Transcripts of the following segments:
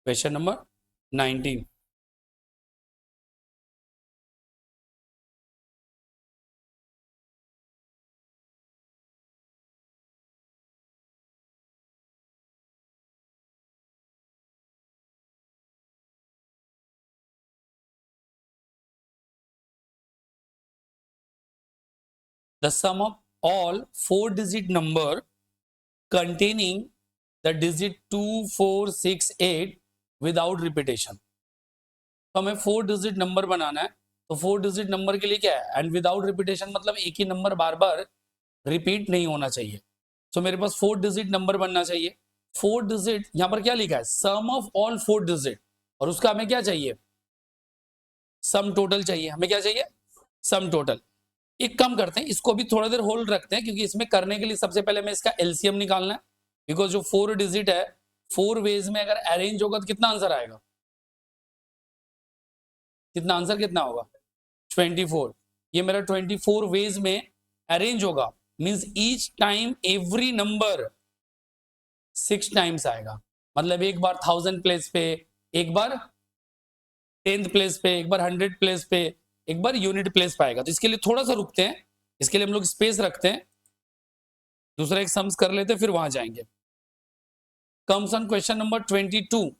Question number 19. The sum of all 4-digit number containing the digit 2, 4, 6, 8 without repetition. तो हमें 4-digit number बनाना है. तो 4-digit number के लिए क्या है? एंड विदाउट रिपीटेशन मतलब एक ही नंबर बार बार रिपीट नहीं होना चाहिए. तो मेरे पास 4-digit नंबर बनना चाहिए. 4-digit यहां पर क्या लिखा है? सम ऑफ ऑल 4-digit. और उसका हमें क्या चाहिए? सम टोटल चाहिए. हमें क्या चाहिए? Sum total. एक काम करते हैं, इसको भी थोड़ा देर होल्ड रखते हैं, क्योंकि इसमें करने के लिए सबसे पहले हमें इसका एलसीएम निकालना है. बिकॉज जो 4 डिजिट है 4 वेज में अगर अरेंज होगा तो कितना आंसर आएगा? कितना आंसर कितना होगा? 24. ये मेरा 24 वेज में अरेंज होगा. Means each time every number 6 times आएगा. मतलब एक बार 1000 प्लेस पे, एक बार 10th प्लेस पे, एक बार 100 प्लेस पे, एक बार यूनिट प्लेस पाएगा. तो इसके लिए थोड़ा सा रुकते हैं. इसके लिए हम लोग स्पेस रखते हैं. दूसरा एक सम्स कर लेते हैं, फिर वहां जाएंगे. Comes on question number 22.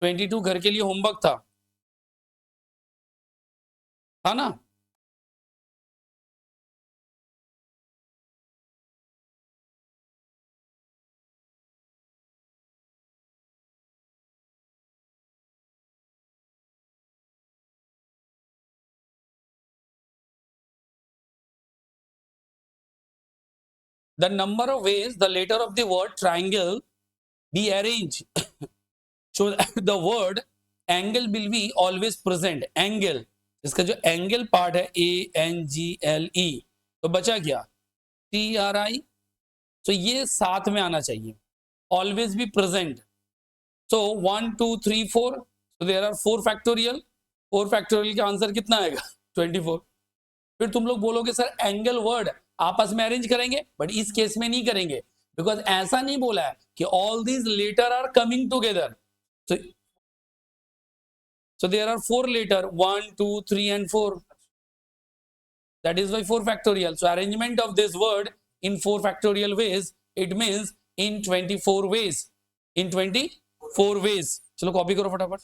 22 घर के लिए होमवर्क था ना? The number of ways the letter of the word triangle be arranged so that the word angle will be always present. Angle, इसका जो एंगल पार्ट है ANGLE, तो बचा क्या? TRI. तो ये साथ में आना चाहिए. Always be present. So 1 2 3 4. So there are 4 factorial. 4 factorial का आंसर कितना आएगा? 24. फिर तुम लोग बोलोगे सर एंगल वर्ड आपस में अरेंज करेंगे, बट इस केस में नहीं करेंगे, बिकॉज ऐसा नहीं बोला है कि all these letter are coming together. So there are 4 letter 1 2 3 and 4. That is why 4 factorial. So arrangement of this word in 4 factorial ways, it means in 24 ways. In 24 ways. चलो copy करो फटाफट.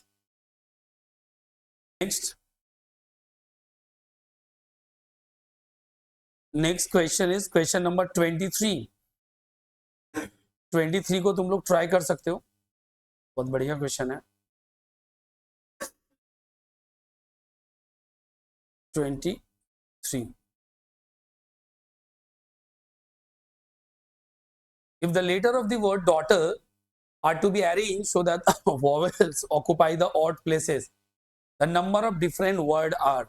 Next question is question number 23. 23 को तुम लोग try कर सकते हो. बहुत बढ़िया क्वेश्चन है. 23. If the letter of the word daughter are to be arranged so that vowels occupy the odd places, the number of different word are.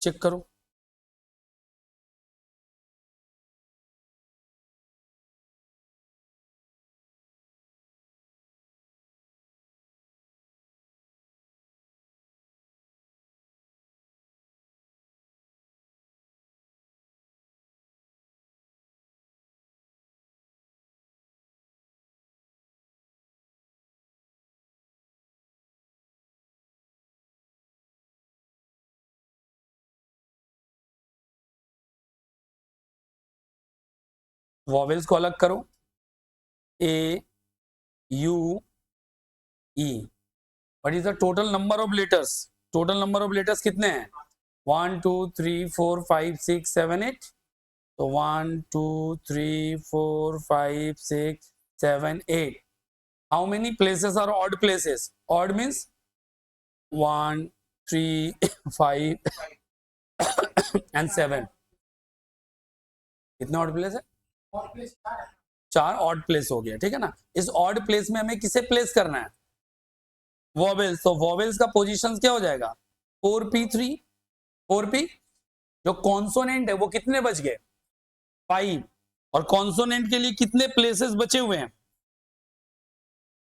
Check करो. वॉवेल्स को अलग करो. A U E. What is the total number of letters? Total number of letters कितने हैं? 1 2 3 4 5 6 7 8. तो 1 2 3 4 5 6 7 8. How many places are odd places? Odd means 1 3 5 and 7. कितने odd place है? 4 odd place हो गया. ठीक है ना? इस ऑड प्लेस में हमें किसे प्लेस करना है? वॉवेल्स. तो वॉवेल्स का पोजीशन क्या हो जाएगा? 4P3. 4P. जो कॉन्सोनेंट है वो कितने बच गए? 5. और कॉन्सोनेंट के लिए कितने प्लेसेस बचे हुए हैं?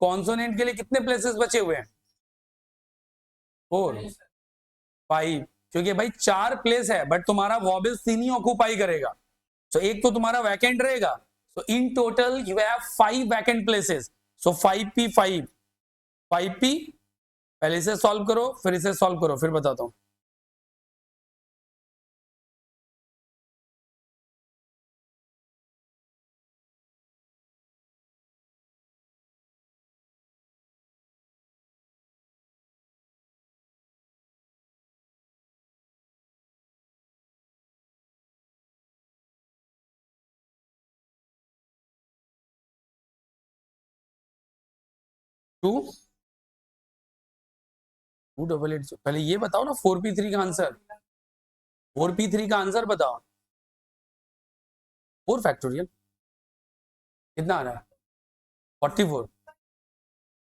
कॉन्सोनेंट के लिए कितने प्लेसेस बचे हुए हैं? 4 5. क्योंकि भाई 4 प्लेस है, बट तुम्हारा वॉवेल्स 3 ही ऑक्यूपाई करेगा. तो एक तो तुम्हारा वैकेंट रहेगा. So in total you have 5 vacant places. So 5P5. 5p, पहले इसे सॉल्व करो फिर इसे सॉल्व करो फिर बताता हूं। टू 288, पहले ये बताओ ना 4p3 का आंसर, 4p3 का आंसर बताओ। 4 फैक्टोरियल कितना आ रहा है? 44,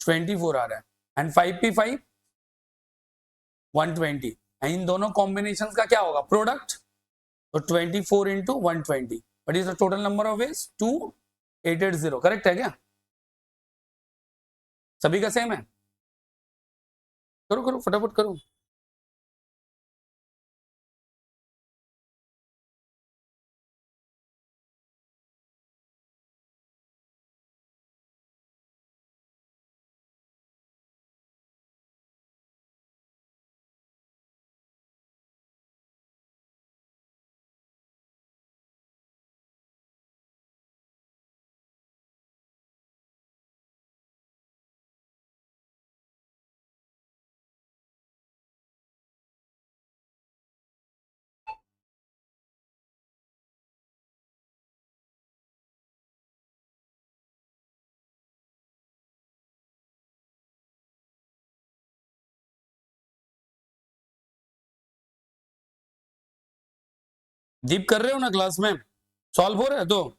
24 आ रहा है। एंड 5p5 120, इन दोनों कॉम्बिनेशन का क्या होगा? प्रोडक्ट। तो 24 into 120, but is the total number of veg 2880। Correct है क्या? सभी का सेम है? करो करो फटाफट करो। दीप कर रहे हो ना क्लास में? सॉल्व हो रहा है तो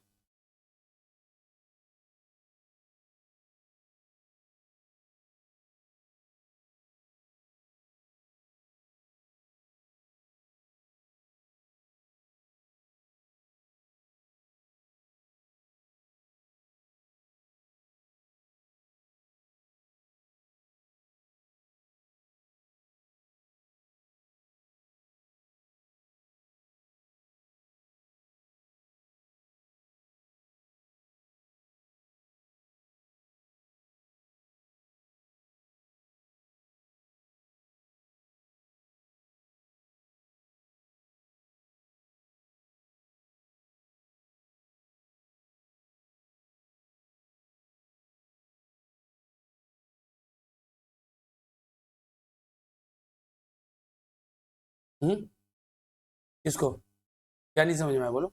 इसको क्या नहीं समझ में आया बोलो।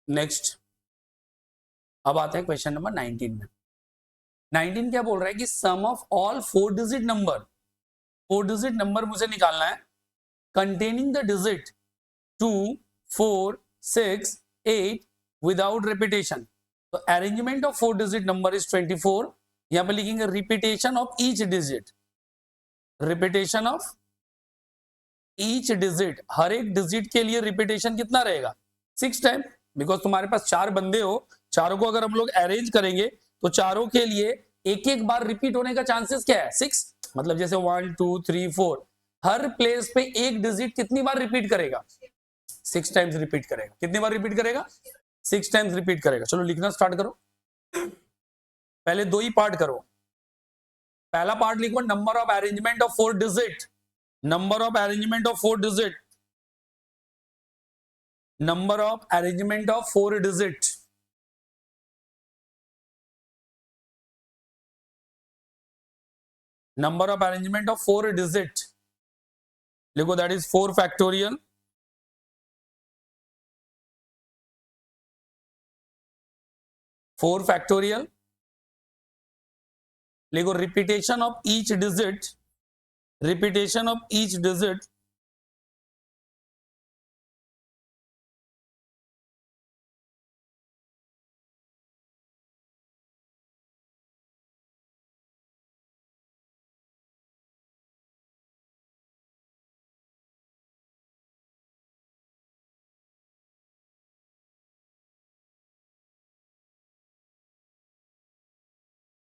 नेक्स्ट, अब आते हैं क्वेश्चन नंबर 19 में। 19 क्या बोल रहा है कि sum of all 4 digit number, 4 digit number मुझे निकालना है containing the digit 2 4 6 8 without repetition. तो arrangement of 4 digit number is 24। यहां पे लिखेंगे repetition of each digit, repetition of each digit, हर एक डिजिट के लिए रिपीटेशन कितना रहेगा? 6 टाइम। बिकॉज तुम्हारे पास 4 बंदे हो, चारों को अगर हम लोग अरेंज करेंगे तो चारों के लिए एक एक बार रिपीट होने का चांसेस क्या है? 6। मतलब जैसे 1 2 3 4, हर प्लेस पे एक डिजिट कितनी बार रिपीट करेगा? 6 टाइम्स रिपीट करेगा। कितनी बार रिपीट करेगा? 6 टाइम्स रिपीट करेगा। चलो लिखना स्टार्ट करो। पहले दो ही पार्ट करो। पहला पार्ट लिखो number of arrangement of 4 digit, number of arrangement of 4 digit, number of arrangement of 4 digit, number of arrangement of 4 digit लिखो, that is 4 factorial, 4 factorial लिखो, repetition of each digit, repetition of each digit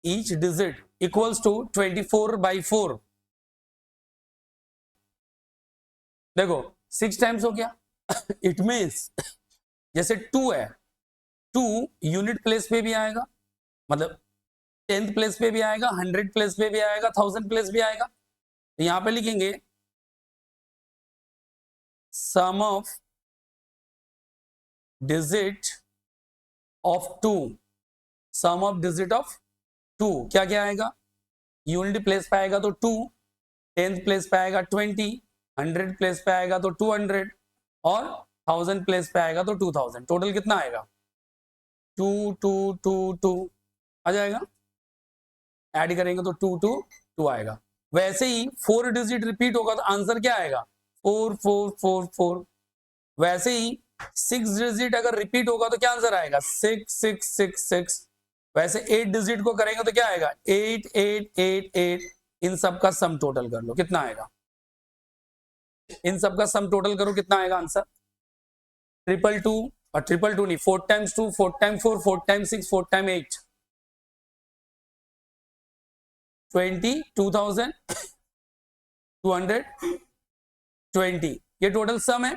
each digit equals to 24/4। देखो 6 times हो गया। It means जैसे 2 है 2 unit place पे भी आएगा, मतलब 10th प्लेस पे भी आएगा, 100 प्लेस पे भी आएगा, 1000 प्लेस भी आएगा। तो यहां पे लिखेंगे sum of digit of 2, sum of digit of 2 क्या क्या आएगा, यूनिट प्लेस पे आएगा तो 2, 10th प्लेस पे आएगा 20, 100 प्लेस पे आएगा तो 200 और 1000 प्लेस पे आएगा तो 2000। टोटल कितना आएगा, 2 2 2 2 आ जाएगा। ऐड करेंगे तो 2 2 2 आएगा। वैसे ही 4 डिजिट रिपीट होगा तो आंसर क्या आएगा, 4 4 4 4। वैसे ही 6 डिजिट अगर रिपीट होगा तो क्या आंसर आएगा, 6 6 6 6। वैसे 8 डिजिट को करेंगे तो क्या आएगा, 8 8 8 8। इन सब का सम टोटल कर लो कितना आएगा, इन सब का सम टोटल करो कितना आएगा आंसर, 222 और 222 नहीं, 4 टाइम्स 2 4 टाइम्स 4 4 टाइम्स 6 4 टाइम्स 8 22,220 ये टोटल सम है।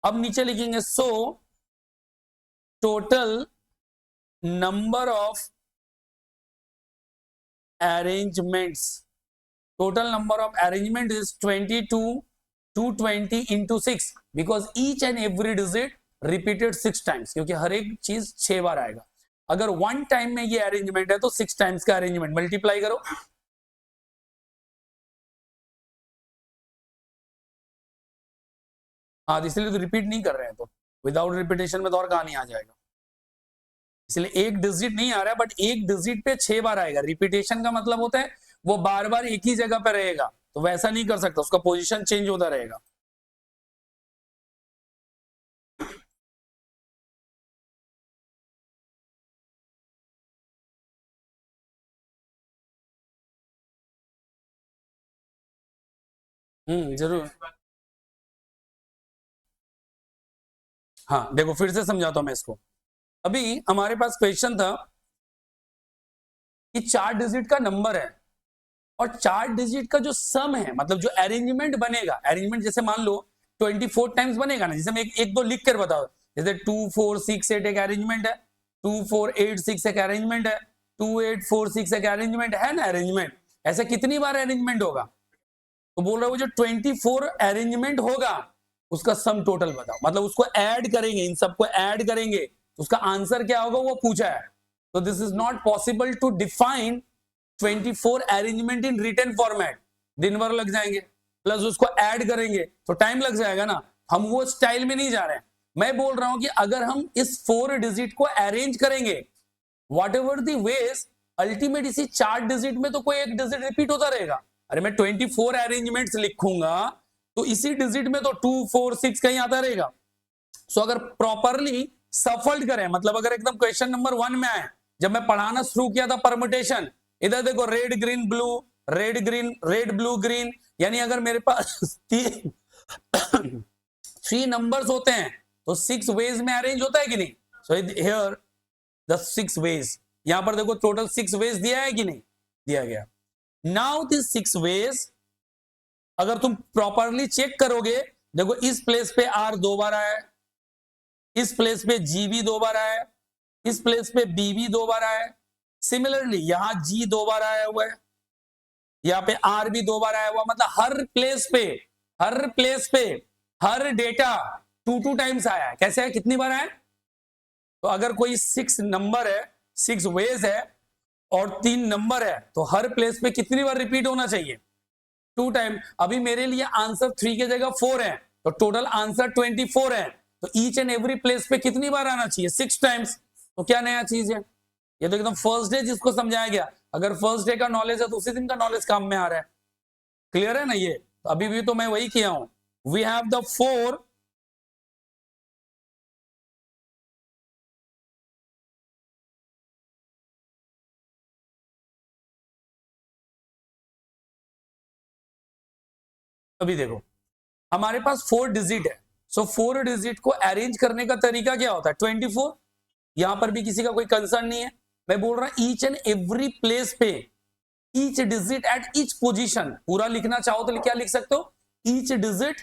अब नीचे लिखेंगे सो total number of arrangements, total number of arrangement is 22 220 into 6 because each and every digit repeated 6 times, क्योंकि हर एक चीज 6 बार आएगा। अगर 1 टाइम में ये अरेंजमेंट है तो 6 टाइम्स का अरेंजमेंट, मल्टीप्लाई करो। हाँ इसलिए तो रिपीट नहीं कर रहे हैं, तो विदाउट रिपीटेशन में तो और कहानी आ जाएगा, इसलिए एक डिजिट नहीं आ रहा है, बट एक डिजिट पे 6 बार आएगा। रिपीटेशन का मतलब होता है वो बार बार एक ही जगह पे रहेगा, तो वैसा नहीं कर सकता, उसका पोजीशन चेंज होता रहेगा। जरूर। हाँ देखो फिर से समझाता हूं मैं इसको। अभी हमारे पास क्वेश्चन था कि 4 डिजिट का नंबर है और 4 डिजिट का जो सम है, मतलब जो अरेंजमेंट बनेगा, अरेंजमेंट जैसे मान लो 24 टाइम्स बनेगा ना, जैसे मैं एक दो लिख कर बताओ, जैसे 2 4 6 8 एक अरेंजमेंट है, 2 4 8 6 एक अरेंजमेंट है, 2 8 4 6 एक अरेंजमेंट है ना अरेंजमेंट। ऐसा कितनी बार अरेंजमेंट होगा, तो बोल रहा हूं जो 24 अरेंजमेंट होगा उसका सम टोटल बताओ, मतलब उसको ऐड करेंगे, इन सबको ऐड करेंगे तो उसका आंसर क्या होगा वो पूछा है। तो this is not possible to define 24 arrangement in written format, दिन भर लग जाएंगे, प्लस उसको ऐड करेंगे तो टाइम लग जाएगा ना। हम वो स्टाइल में नहीं जा रहे हैं, मैं बोल रहा हूं कि अगर हम इस 4 डिजिट को अरेंज करेंगे whatever the ways, ultimate इसी 4 डिजिट में तो कोई एक डिजिट रिपीट होता रहेगा। अरे मैं 24 अरेंजमेंट्स लिखूंगा तो इसी डिजिट में तो 2 4 6 कहीं आता रहेगा। सो अगर प्रॉपरली सफल्ड करें, मतलब अगर एकदम क्वेश्चन नंबर 1 में आए, जब मैं पढ़ाना शुरू किया था परमुटेशन, इधर देखो red green blue, red green red blue green, यानी अगर मेरे पास 3 नंबर्स होते हैं तो 6 वेज में अरेंज होता है कि नहीं। सो हियर द 6 वेज, यहां पर देखो टोटल 6 वेज दिया है कि नहीं दिया गया। नाउ दिस 6 वेज अगर तुम प्रॉपरली चेक करोगे, देखो इस प्लेस पे आर 2 बार आया है, इस प्लेस पे जी भी 2 बार आया है, इस प्लेस पे बी भी 2 बार आया है, सिमिलरली यहां जी 2 बार आया हुआ है, यहाँ पे आर भी 2 बार आया हुआ, मतलब हर प्लेस पे हर डेटा 2 टाइम्स आया है। कैसे है, कितनी बार आया है, तो अगर कोई 6 नंबर है, 6 वेज है और 3 नंबर है तो हर प्लेस पे कितनी बार रिपीट होना चाहिए, 2 टाइम। अभी मेरे लिए आंसर 3 की जगह 4 है तो टोटल आंसर 24 है, तो ईच एंड एवरी प्लेस पे कितनी बार आना चाहिए, 6 टाइम्स। तो क्या नया चीज है, ये तो एकदम फर्स्ट डे जिसको समझाया गया, अगर फर्स्ट डे का नॉलेज है तो उसी दिन का नॉलेज काम में आ रहा है। क्लियर है ना ये, तो अभी भी तो मैं वही किया हूं, वी हैव द 4 अभी देखो हमारे पास 4 डिजिट है, सो 4 डिजिट को अरेंज करने का तरीका क्या होता है, 24। यहां पर भी किसी का कोई कंसर्न नहीं है, मैं बोल रहा ईच एंड एवरी प्लेस पे, each digit at each position, पूरा लिखना चाहो तो क्या लिख सकते हो, each digit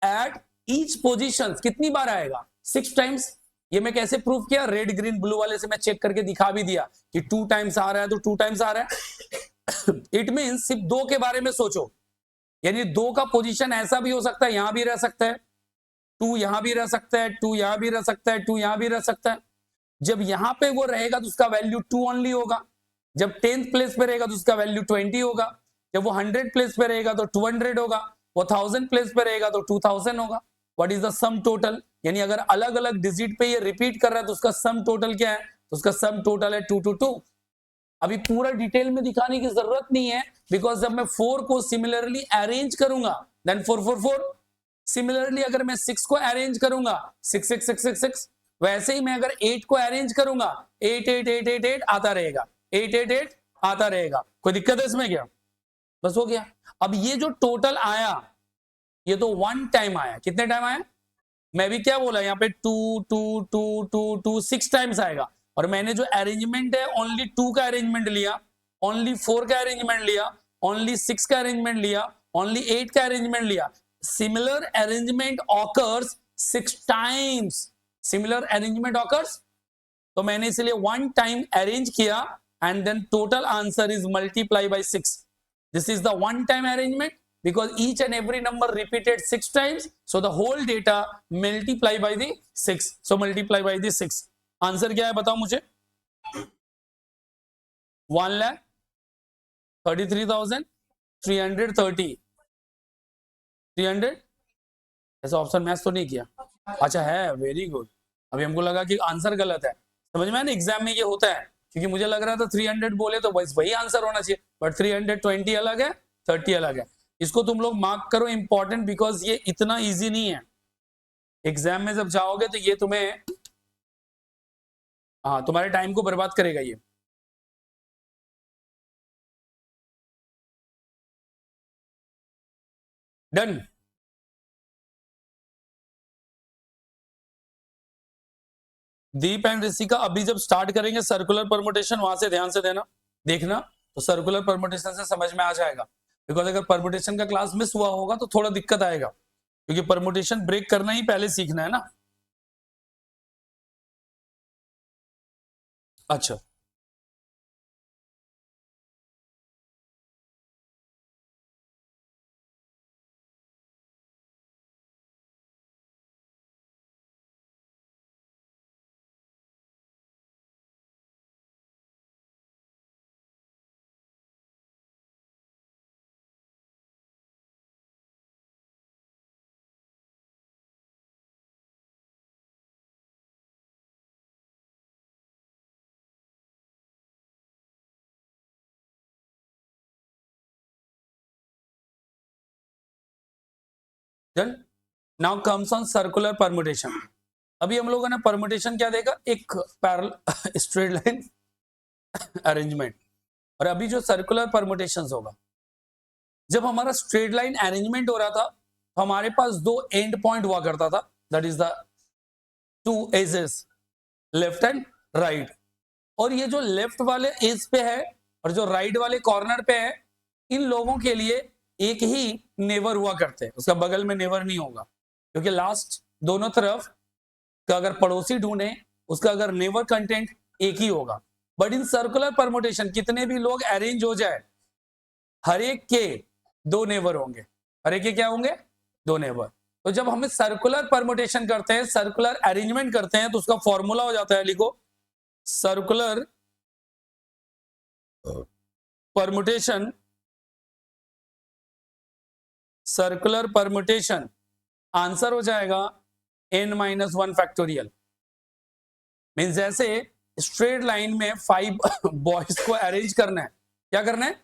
at each position कितनी बार आएगा, 6 टाइम्स। ये मैं कैसे प्रूव किया, रेड ग्रीन ब्लू वाले से मैं चेक करके दिखा भी दिया कि 2 टाइम्स आ रहा है तो 2 टाइम्स आ रहा है। इट मींस सिर्फ 2 के बारे में सोचो, यानी 2 का पोजीशन ऐसा भी हो सकता है, यहां भी रह सकता है, 2 यहां भी रह सकता है, 2 यहां भी रह सकता है, 2 यहां भी रह सकता है। जब यहां पे वो रहेगा तो उसका वैल्यू 2 ओनली होगा, जब 10th प्लेस पे रहेगा तो उसका वैल्यू 20 होगा, जब वो 100 प्लेस पे रहेगा तो 200 होगा, वो 1000 प्लेस पे रहेगा तो 2000 होगा। What is the sum total, यानी अगर अलग अलग डिजिट पे ये रिपीट कर रहा है तो उसका सम टोटल क्या है, तो उसका सम टोटल है 2 2 2। अभी पूरा डिटेल में दिखाने की जरूरत नहीं है, बिकॉज जब मैं 4 को सिमिलरली अरेंज करूंगा देन 4 4 4, सिमिलरली अगर मैं 6 को अरेंज करूंगा 6 6 6 6 6, वैसे ही मैं अगर 8 को अरेंज करूंगा 8 8 8 8 8 आता रहेगा, 8 8 8 आता रहेगा। कोई दिक्कत है इसमें क्या, बस हो गया। अब ये जो टोटल आया ये तो 1 टाइम आया, कितने टाइम आया, मैं भी क्या बोला यहाँ पे 2 2 2 2 2 6 टाइम्स आएगा, और मैंने जो अरेंजमेंट है ओनली 2 का अरेंजमेंट लिया, ओनली 4 का अरेंजमेंट लिया, ओनली 6 का अरेंजमेंट लिया, ओनली 8 का अरेंजमेंट लिया। Similar arrangement occurs 6 times, similar arrangement occurs, तो मैंने इसलिए 1 टाइम अरेंज किया and then total answer is multiply by 6। This is the 1 time arrangement because each and every number repeated 6 times, so the whole data multiply by the 6, so multiply by the 6। Answer क्या है बताओ मुझे, 1,33,330 300, ऐसा option match तो नहीं किया, अच्छा है, वेरी गुड। अभी हमको लगा कि आंसर गलत है, समझ में आया ना, एग्जाम में ये होता है, क्योंकि मुझे लग रहा था 300 बोले तो बस वही आंसर होना चाहिए, बट 320 अलग है, 30 अलग है। इसको तुम लोग मार्क करो इंपॉर्टेंट, बिकॉज ये इतना इजी नहीं है, एग्जाम में जब जाओगे तो ये तुम्हें, हाँ, तुम्हारे टाइम को बर्बाद करेगा ये। डन, दीप एंड ऋषिका अभी जब स्टार्ट करेंगे सर्कुलर परमुटेशन, वहां से ध्यान से देना देखना, तो सर्कुलर परमुटेशन से समझ में आ जाएगा, बिकॉज अगर परमुटेशन का क्लास मिस हुआ होगा तो थोड़ा दिक्कत आएगा, क्योंकि परमुटेशन ब्रेक करना ही पहले सीखना है ना। अच्छा, done, now comes on circular permutation. अभी हम लोगों ने परमुटेशन क्या देखा, एक पैरेलल स्ट्रेट लाइन अरेंजमेंट, और अभी जो सर्कुलर परमुटेशन होगा, जब हमारा स्ट्रेट लाइन अरेंजमेंट हो रहा था तो हमारे पास 2 एंड पॉइंट हुआ करता था, that is the 2 edges, left and right, और ये जो लेफ्ट वाले एज पे है और जो राइट वाले कॉर्नर पे है, इन लोगों के लिए एक ही नेवर हुआ करते हैं, उसका बगल में नेवर नहीं होगा, क्योंकि लास्ट दोनों तरफ का अगर पड़ोसी ढूंढे उसका अगर नेवर कंटेंट एक ही होगा। बट इन सर्कुलर परमुटेशन कितने भी लोग अरेंज हो जाए, हर एक के 2 नेवर होंगे, हर एक के क्या होंगे, 2 नेवर। तो जब हम सर्कुलर परमुटेशन करते हैं, सर्कुलर अरेंजमेंट करते हैं, तो उसका फॉर्मूला हो जाता है, लिखो, circular permutation, circular permutation answer हो जाएगा n-1 फैक्टोरियल। मीन जैसे स्ट्रेट लाइन में 5 बॉयज को अरेंज करना है, क्या करना है,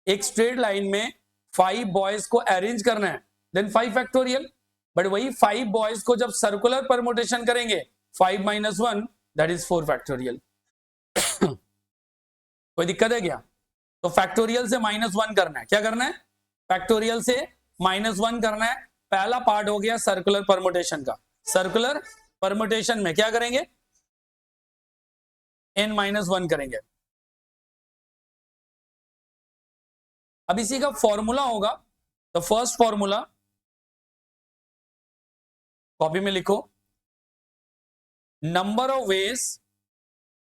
एक स्ट्रेट लाइन में 5 बॉयज को अरेंज करना है, देन 5 फैक्टोरियल। बट वही 5 बॉयज को जब सर्कुलर परमुटेशन करेंगे 5-1 दैट इज 4 फैक्टोरियल। कोई दिक्कत है क्या, तो फैक्टोरियल से -1 करना है, क्या करना है, फैक्टोरियल से -1 करना है। पहला पार्ट हो गया सर्कुलर परमुटेशन का। सर्कुलर परमुटेशन में क्या करेंगे, n-1 करेंगे। अब इसी का फॉर्मूला होगा, द फर्स्ट फॉर्मूला कॉपी में लिखो, नंबर ऑफ वेज,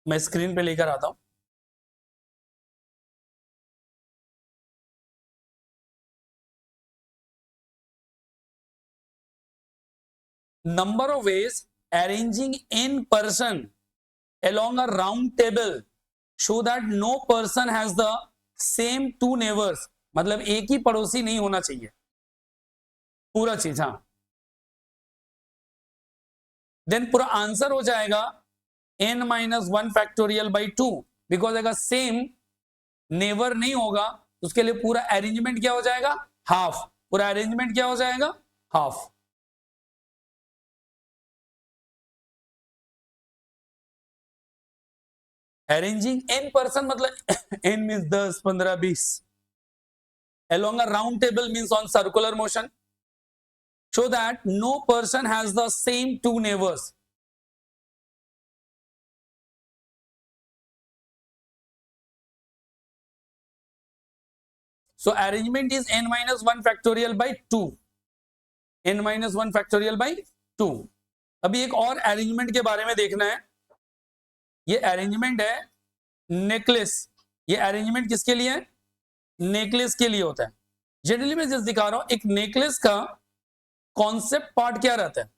मैं स्क्रीन पे लेकर आता हूं, number of ways arranging n person along a round table so that no person has the same two neighbors, मतलब एक ही पड़ोसी नहीं होना चाहिए पूरा चीज। हाँ, देन पूरा आंसर हो जाएगा n minus 1 factorial by 2, because अगर सेम नेवर नहीं होगा उसके लिए पूरा अरेंजमेंट क्या हो जाएगा, हाफ। पूरा अरेंजमेंट क्या हो जाएगा, हाफ। अरेंजिंग n पर्सन मतलब n means 10, 15, 20 along a round table means on circular motion, so that no person has the same two neighbors. So arrangement is n minus 1 factorial by 2, n minus 1 factorial by 2। अभी एक और arrangement के बारे में देखना है। ये arrangement है नेकलेस। ये अरेंजमेंट किसके लिए है, नेकलेस के लिए होता है। जनरली मैं जैसे दिखा रहा हूं, एक नेकलेस का कॉन्सेप्ट पार्ट क्या रहता है,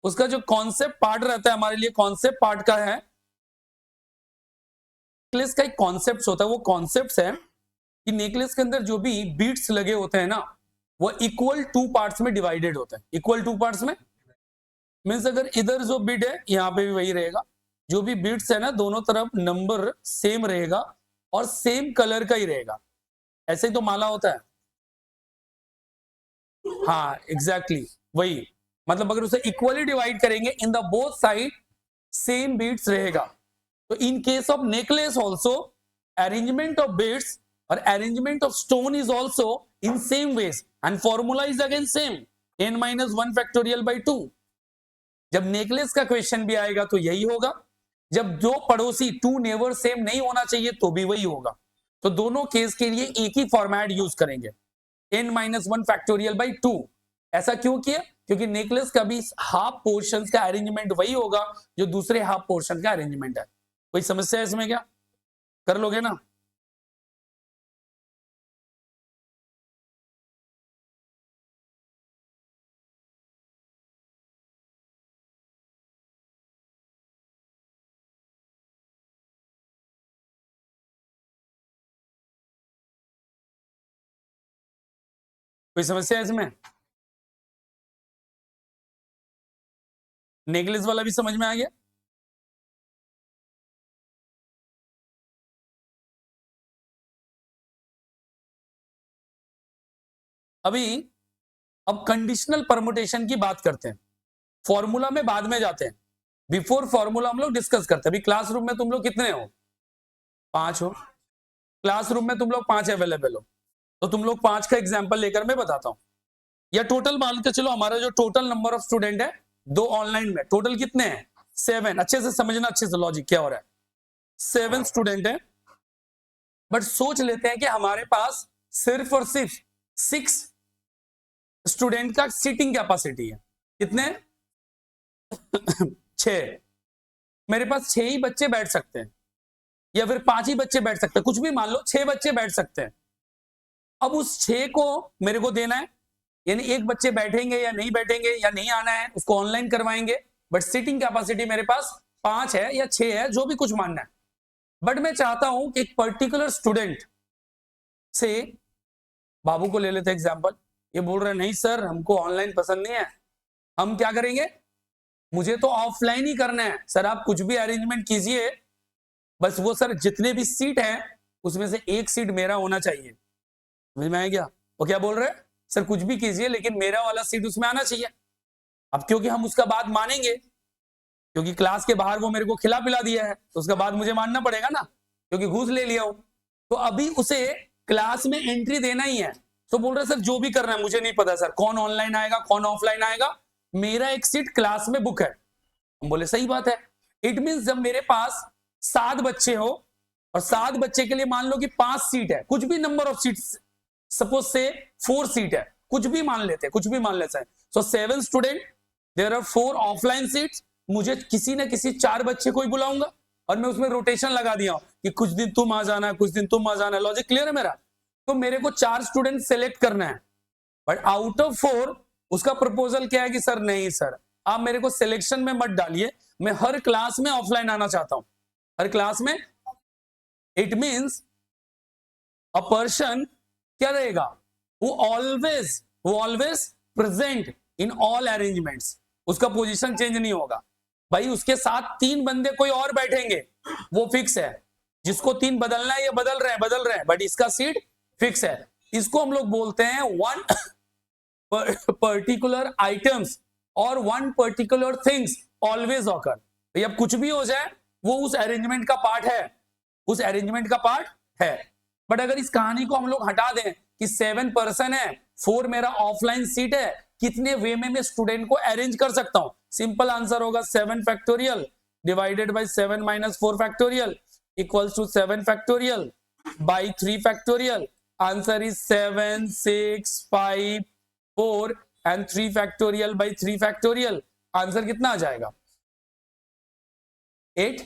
उसका जो कॉन्सेप्ट पार्ट रहता है हमारे लिए कॉन्सेप्ट पार्ट का है, नेकलेस का एक कॉन्सेप्ट होता है। वो कॉन्सेप्ट है कि नेकलेस के अंदर जो भी बीट्स लगे होते हैं ना, वो इक्वल 2 पार्ट्स में डिवाइडेड होता है। इक्वल 2 पार्ट्स में मीन्स अगर इधर जो बीट है यहां पे भी वही रहेगा, जो भी बीट्स है ना दोनों तरफ नंबर सेम रहेगा और सेम कलर का ही रहेगा। ऐसे ही तो माला होता है। हाँ एग्जैक्टली वही, मतलब अगर उसे इक्वली डिवाइड करेंगे in the both side same beats रहेगा। तो in case of necklace also arrangement of beats और arrangement of stone is also in same ways and formula is again same, n minus 1 factorial by 2। जब necklace का question भी आएगा तो यही होगा। जब दो पड़ोसी टू नेबर सेम नहीं होना चाहिए तो भी वही होगा। तो दोनों केस के लिए एक ही फॉर्मेट यूज करेंगे, n माइनस 1 फैक्टोरियल बाई 2। ऐसा क्यों किया, क्योंकि नेकलेस का भी हाफ पोर्शन का अरेंजमेंट वही होगा जो दूसरे हाफ पोर्शन का अरेंजमेंट है। कोई समस्या है इसमें क्या, कर लोगे ना? कोई समस्या है इसमें? नेकलेस वाला भी समझ में आ गया? अभी अब कंडीशनल परमुटेशन की बात करते हैं। फॉर्मूला में बाद में जाते हैं, बिफोर फॉर्मूला हम लोग डिस्कस करते हैं। अभी क्लासरूम में तुम लोग कितने हो, 5 हो। क्लासरूम में तुम लोग 5 अवेलेबल हो, तो तुम लोग 5 का एग्जाम्पल लेकर मैं बताता हूं। या टोटल मान के चलो, हमारा जो टोटल नंबर ऑफ स्टूडेंट है 2 ऑनलाइन में, टोटल कितने हैं, 7। अच्छे से समझना, अच्छे से लॉजिक क्या हो रहा है। 7 स्टूडेंट है, बट सोच लेते हैं कि हमारे पास सिर्फ और सिर्फ 6 स्टूडेंट का सीटिंग कैपेसिटी है। कितने 6। मेरे पास 6 ही बच्चे बैठ सकते हैं, या फिर 5 ही बच्चे बैठ सकते हैं, कुछ भी मान लो 6 बच्चे बैठ सकते हैं। अब उस 6 को मेरे को देना है, यानी एक बच्चे बैठेंगे या नहीं बैठेंगे या नहीं आना है उसको ऑनलाइन करवाएंगे। बट सीटिंग कैपेसिटी मेरे पास 5 है या 6 है, जो भी कुछ मानना है। बट मैं चाहता हूं कि एक पर्टिकुलर स्टूडेंट से, बाबू को ले लेते एग्जाम्पल, ये बोल रहे नहीं सर हमको ऑनलाइन पसंद नहीं है, हम क्या करेंगे, मुझे तो ऑफलाइन ही करना है सर, आप कुछ भी अरेंजमेंट कीजिए, बस वो सर जितने भी सीट है उसमें से एक सीट मेरा होना चाहिए। समझ में आया क्या? वो क्या बोल रहे हैं, सर कुछ भी कीजिए लेकिन मेरा वाला सीट उसमें आना चाहिए। अब क्योंकि हम उसका बात मानेंगे, क्योंकि क्लास के बाहर वो मेरे को खिला पिला दिया है, तो उसका बात मुझे मानना पड़ेगा ना, क्योंकि घूस ले लिया हूं। तो अभी उसे क्लास में एंट्री देना ही है। तो बोल रहे सर जो भी करना है, मुझे नहीं पता सर कौन ऑनलाइन आएगा कौन ऑफलाइन आएगा, मेरा एक सीट क्लास में बुक है। हम बोले सही बात है। इट मीन्स जब मेरे पास 7 बच्चे हो और 7 बच्चे के लिए मान लो कि 5 सीट है, कुछ भी नंबर ऑफ सीट, सपोज से 4 सीट है, कुछ भी मान लेते हैं, कुछ भी मान लेते हैं। So 7 student, there are 4 offline seats, मुझे किसी न किसी 4 बच्चे को ही बुलाऊंगा और मैं उसमें रोटेशन लगा दिया कि कुछ दिन तुम आ जाना, कुछ दिन तुम आ जाना। लॉजिक क्लियर है मेरा? तो मेरे को 4 स्टूडेंट सेलेक्ट करना है, बट आउट ऑफ 4 उसका प्रपोजल क्या है कि सर नहीं सर, आप मेरे को सिलेक्शन में मत डालिए, मैं हर क्लास में ऑफलाइन आना चाहता हूं, हर क्लास में। इट मींस अ पर्सन क्या रहेगा, वो always present in all arrangements, उसका पोजीशन चेंज नहीं होगा। भाई उसके साथ 3 बंदे कोई और बैठेंगे वो फिक्स है, जिसको 3 बदलना है ये बदल रहे हैं, बट इसका सीट फिक्स है। इसको हम लोग बोलते हैं वन पर्टिकुलर आइटम्स और one particular things always occur. भाई अब कुछ भी हो जाए वो उस अरेंजमेंट का पार्ट है, उस अरेंजमेंट का पार्ट है। बट अगर इस कहानी को हम लोग हटा दें कि 7 पर्सन है, 4 मेरा ऑफलाइन सीट है, कितने वे में मैं स्टूडेंट को अरेंज कर सकता हूं? सिंपल आंसर होगा 7 factorial divided by 7 minus 4 factorial equals to 7 factorial by 3 factorial. Answer is 7, 6, 5, 4 and 3 factorial by 3 factorial. Answer कितना आ जाएगा? 8,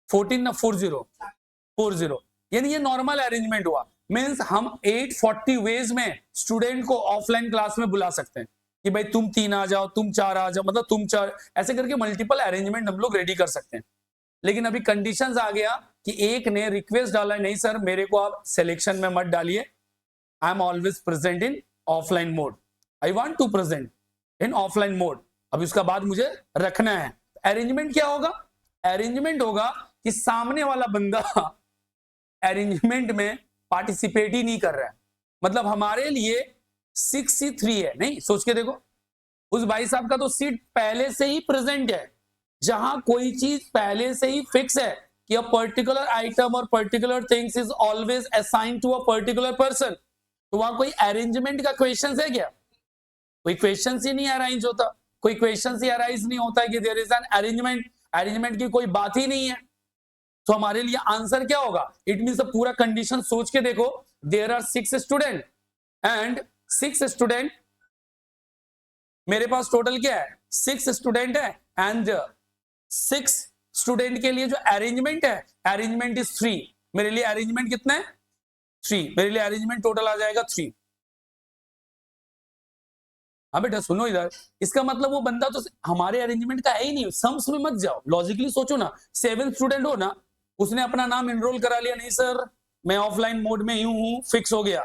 14 ना 40, यानी ये नॉर्मल अरेंजमेंट हुआ। मींस हम 840 वेज में स्टूडेंट को ऑफलाइन क्लास में बुला सकते हैं कि भाई तुम 3 आ जाओ, तुम 4 आ जाओ, मतलब तुम 4, ऐसे करके मल्टीपल अरेंजमेंट हम लोग रेडी कर सकते हैं। लेकिन अभी कंडीशंस आ गया कि एक ने रिक्वेस्ट डाला, नहीं सर मेरे को आप सिलेक्शन में मत डालिए, I am always present in offline mode, I want to present in offline mode. अभी उसका बाद मुझे रखना है। अरेंजमेंट क्या होगा? अरेंजमेंट होगा कि सामने वाला बंदा अरेंजमेंट में पार्टिसिपेट ही नहीं कर रहा है, मतलब हमारे लिए 6C3 है। नहीं, सोच के देखो, उस भाई साहब का तो सीट पहले से ही प्रेजेंट है। जहां कोई चीज पहले से ही फिक्स है कि अ पर्टिकुलर आइटम और particular things is always assign to a particular person, तो वहां कोई अरेंजमेंट का क्वेश्चन है क्या? कोई क्वेश्चन ही नहीं अरेंज होता, कोई क्वेश्चन ही अराइज नहीं होता है कि देयर इज एन अरेंजमेंट की कोई बात ही नहीं है। तो हमारे लिए आंसर क्या होगा? इट मींस पूरा कंडीशन सोच के देखो, there are 6 student and 6 student, मेरे पास टोटल क्या है? 6 स्टूडेंट है एंड 6 स्टूडेंट के लिए जो अरेंजमेंट है, अरेंजमेंट इज 3। मेरे लिए अरेंजमेंट कितना है? 3। मेरे लिए अरेंजमेंट टोटल आ जाएगा 3। हाँ बेटा सुनो इधर, इसका मतलब वो बंदा तो हमारे अरेंजमेंट का है ही नहीं। सम्स में मत जाओ, लॉजिकली सोचो ना। 7 स्टूडेंट हो ना, उसने अपना नाम एनरोल करा लिया, नहीं सर मैं ऑफलाइन मोड में यूं हूं, फिक्स हो गया।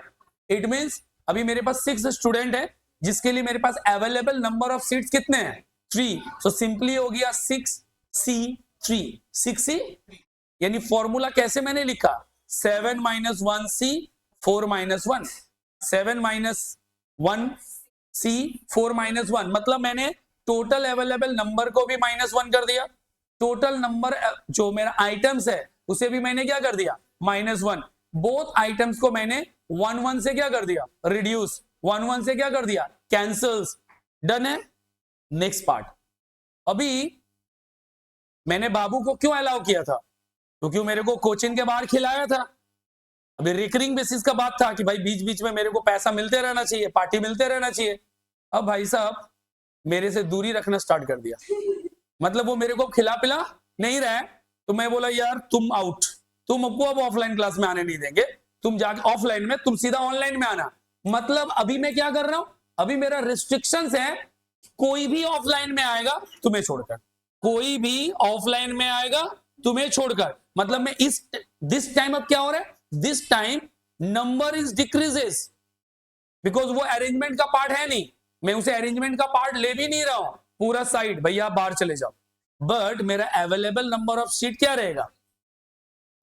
इट मींस अभी मेरे पास 6 स्टूडेंट है, जिसके लिए मेरे पास अवेलेबल नंबर ऑफ सीट्स कितने हैं? 3। सो सिंपली हो गया 6C3, 6C, यानी फॉर्मूला कैसे मैंने लिखा? 7 minus 1C 4 minus 1, 7 minus 1C 4 minus 1, मतलब मैंने टोटल अवेलेबल नंबर को भी -1 कर दिया, टोटल नंबर जो मेरा आइटम्स है उसे भी मैंने क्या कर दिया? -1। बोथ आइटम्स को मैंने 1 से क्या कर दिया? रिड्यूस। 1 से क्या कर दिया? कैंसल्स। डन है। Next part. अभी मैंने बाबू को क्यों अलाउ किया था? क्योंकि मेरे को कोचिंग के बाहर खिलाया था। अभी रिकरिंग बेसिस का बात था कि भाई बीच बीच में मेरे को पैसा मिलते रहना चाहिए, पार्टी मिलते रहना चाहिए। अब भाई साहब मेरे से दूरी रखना स्टार्ट कर दिया, मतलब वो मेरे को खिला पिला नहीं रहा है, तो मैं बोला यार तुम आउट, तुम अब ऑफलाइन क्लास में आने नहीं देंगे, तुम जाके ऑफलाइन में, तुम सीधा ऑनलाइन में आना। मतलब अभी मैं क्या कर रहा हूं? अभी मेरा रिस्ट्रिक्शंस है, कोई भी ऑफलाइन में आएगा तुम्हें छोड़कर, कोई भी ऑफलाइन में आएगा तुम्हें छोड़कर। मतलब मैं दिस टाइम अब क्या हो रहा है? This time number is decreases, because वो अरेंजमेंट का पार्ट है नहीं, मैं उसे अरेंजमेंट का पार्ट ले भी नहीं रहा हूं। पूरा साइड भैया बाहर चले जाओ, बट मेरा अवेलेबल नंबर ऑफ सीट क्या रहेगा?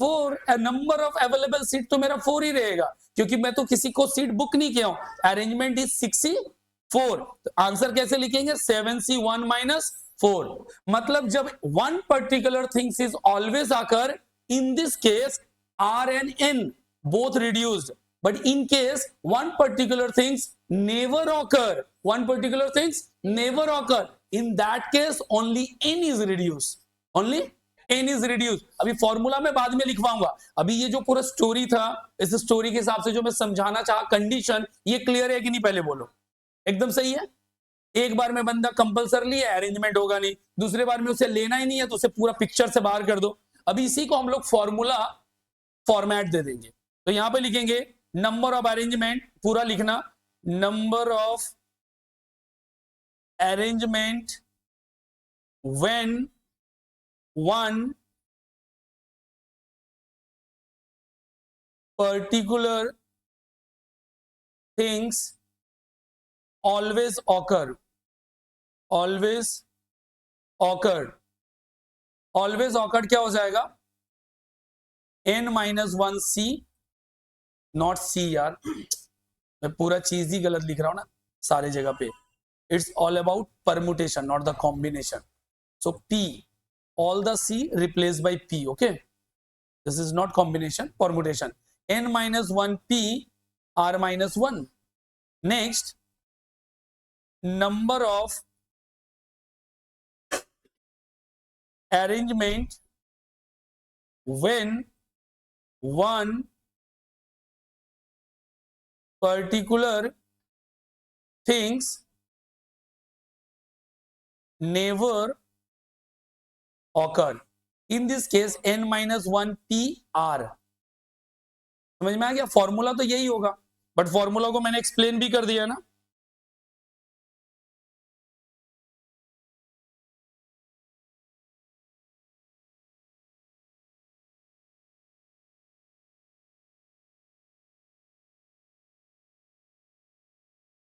4। नंबर ऑफ अवेलेबल सीट तो मेरा 4 ही रहेगा, क्योंकि मैं तो किसी को सीट बुक नहीं किया हूं। अरेंजमेंट इज 6C4, तो आंसर कैसे लिखेंगे? 7C1 minus 4। मतलब जब one particular things is always आकर, in this case R and N both reduced, but in case one particular things never occur, one particular things never occur, in that case only N is reduced, only N is reduced। अभी formula में बाद में लिखवाऊंगा, अभी ये जो पूरा story था, इस स्टोरी के हिसाब से जो मैं समझाना चाहा कंडीशन, ये क्लियर है कि नहीं? पहले बोलो, एकदम सही है? एक बार में बंदा कंपल्सरली अरेंजमेंट होगा नहीं, दूसरे बार में उसे लेना ही नहीं है तो उसे पूरा पिक्चर से बाहर कर दो। अभी इसी को हम लोग फॉर्मूला फॉर्मेट दे देंगे। तो यहां पे लिखेंगे नंबर ऑफ अरेंजमेंट, पूरा लिखना, number of arrangement when one particular things always occur, always awkward. Always awkward क्या हो जाएगा, n-1c, नॉट c यार, मैं पूरा चीज ही गलत लिख रहा हूं ना सारे जगह पे। It's all about permutation, not the combination. So p, all the c replaced by p, okay, this is not combination, permutation, n-1p r-1। next, number of arrangement when one particular things never occur, in this case n-1p r। समझ में आ गया? Formula तो यही होगा, but formula को मैंने explain भी कर दिया ना।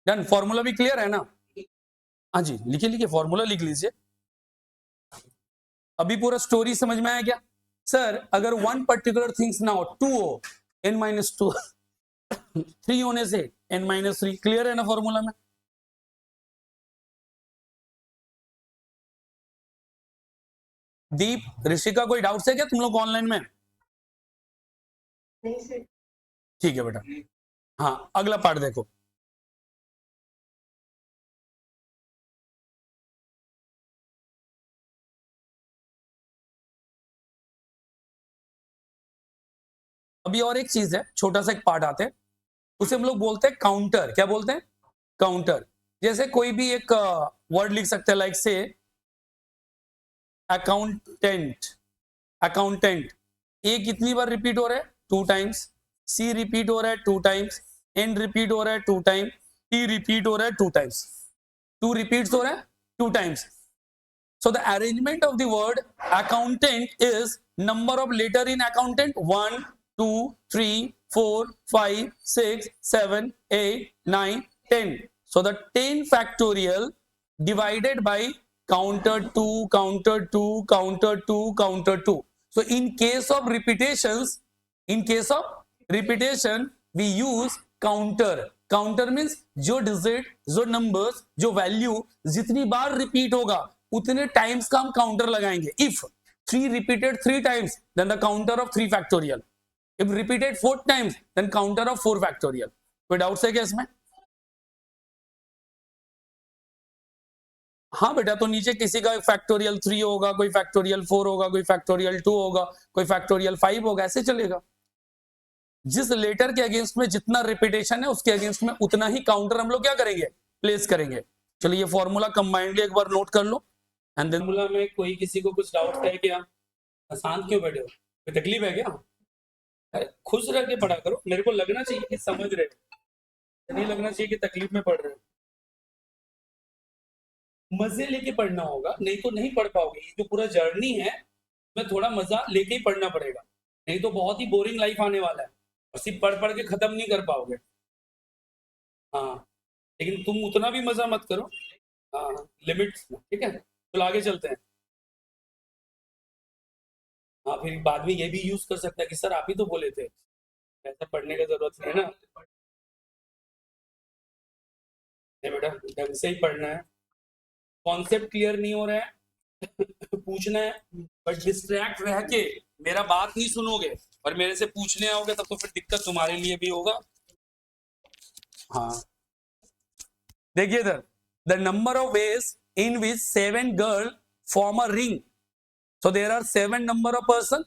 डन, फॉर्मूला भी क्लियर है ना? हाँ जी, लिखिए लिखिए, फॉर्मूला लिख लीजिए। अभी पूरा स्टोरी समझ में आया क्या? सर अगर वन पर्टिकुलर थिंग्स ना हो, टू हो, n-2 3 होने से n-3, क्लियर है ना फॉर्मूला में? दीप, ऋषिका, कोई डाउट्स है क्या तुम लोग ऑनलाइन में? ठीक है बेटा। हाँ, अगला पार्ट देखो। अभी और एक चीज है, छोटा सा एक पार्ट आते हैं, उसे हम लोग बोलते हैं काउंटर। क्या बोलते हैं? काउंटर। जैसे कोई भी एक वर्ड लिख सकते हैं, लाइक से अकाउंटेंट। अकाउंटेंट, ए कितनी बार रिपीट हो रहा है? 2 टाइम्स। सी रिपीट हो रहा है 2 टाइम्स। एन रिपीट हो रहा है 2 टाइम्स। टी रिपीट हो रहा है 2 टाइम्स। 2 रिपीट्स हो रहा है 2 times. So the arrangement of the word accountant is number of letter in accountant 1, 2, 3, 4, 5, 6, 7, 8, 9, 10. So the 10 factorial divided by counter 2, counter 2, counter 2, counter 2. So in case of repetitions, we use counter. Counter means जो digit, जो numbers, जो value जितनी बार repeat होगा उतने times का हम counter लगाएंगे। If 3 repeated 3 times, then the counter of 3 factorial. If repeated 4 times, then counter of 4 factorial. कोई डाउट्स है क्या इसमें? हाँ बेटा, तो नीचे किसी का फैक्टोरियल 3 होगा, कोई फैक्टोरियल 4 होगा, कोई फैक्टोरियल 2 होगा, कोई फैक्टोरियल 5 होगा, ऐसे चलेगा। जिस लेटर के अगेंस्ट में जितना रिपीटेशन है उसके अगेंस्ट में उतना ही काउंटर हम लोग क्या करेंगे? प्लेस करेंगे। चलिए ये फॉर्मूला कंबाइंडली एक बार नोट कर लो। एंड देन फॉर्मूला में कोई किसी को कुछ डाउट है क्या? आसान क्यों बैठे हो? कोई तकलीफ है क्या? अरे खुश रह के पढ़ा करो, मेरे को लगना चाहिए कि समझ रहे हो, नहीं लगना चाहिए कि तकलीफ में पढ़ रहे हो। मजे लेके पढ़ना होगा, नहीं तो नहीं पढ़ पाओगे। ये जो पूरा जर्नी है में थोड़ा मजा लेके ही पढ़ना पड़ेगा, नहीं तो बहुत ही बोरिंग लाइफ आने वाला है और सिर्फ पढ़ पढ़ के खत्म नहीं कर पाओगे। हाँ, लेकिन तुम उतना भी मजा मत करो, हाँ लिमिट्स में, ठीक है? तो आगे चलते हैं। हाँ, फिर बाद में ये भी यूज कर सकता है कि सर आप ही तो बोले थे, ऐसा पढ़ने का जरूरत नहीं है ना। नहीं बेटा, ढंग से ही पढ़ना है। कॉन्सेप्ट क्लियर नहीं हो रहा है पूछना है, बट डिस्ट्रैक्ट रह के मेरा बात नहीं सुनोगे और मेरे से पूछने आओगे तब तो फिर दिक्कत तुम्हारे लिए भी होगा। हाँ देखिए इधर, the number of ways in which 7 girl form a ring. So there are 7 number of person.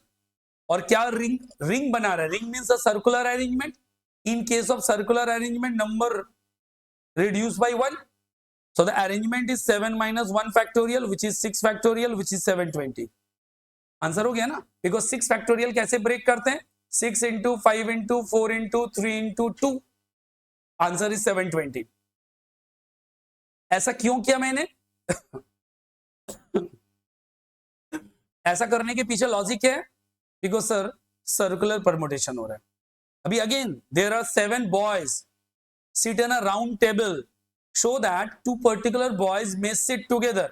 और क्या रिंग रिंग बना रहा है? Ring means a circular arrangement. In case of circular arrangement number reduce by 1। So the arrangement is 7 minus 1 factorial, which is 6 factorial, which is 720. Answer हो गया ना, because 6 factorial कैसे break करते हैं, 6 into 5 into 4 into 3 into 2, answer is 720. ऐसा क्यों किया मैंने? ऐसा करने के पीछे लॉजिक क्या है? बिकॉज सर सर्कुलर परमुटेशन हो रहा है. अभी again there are 7 boys sit in a round table, show that 2 particular boys may sit together.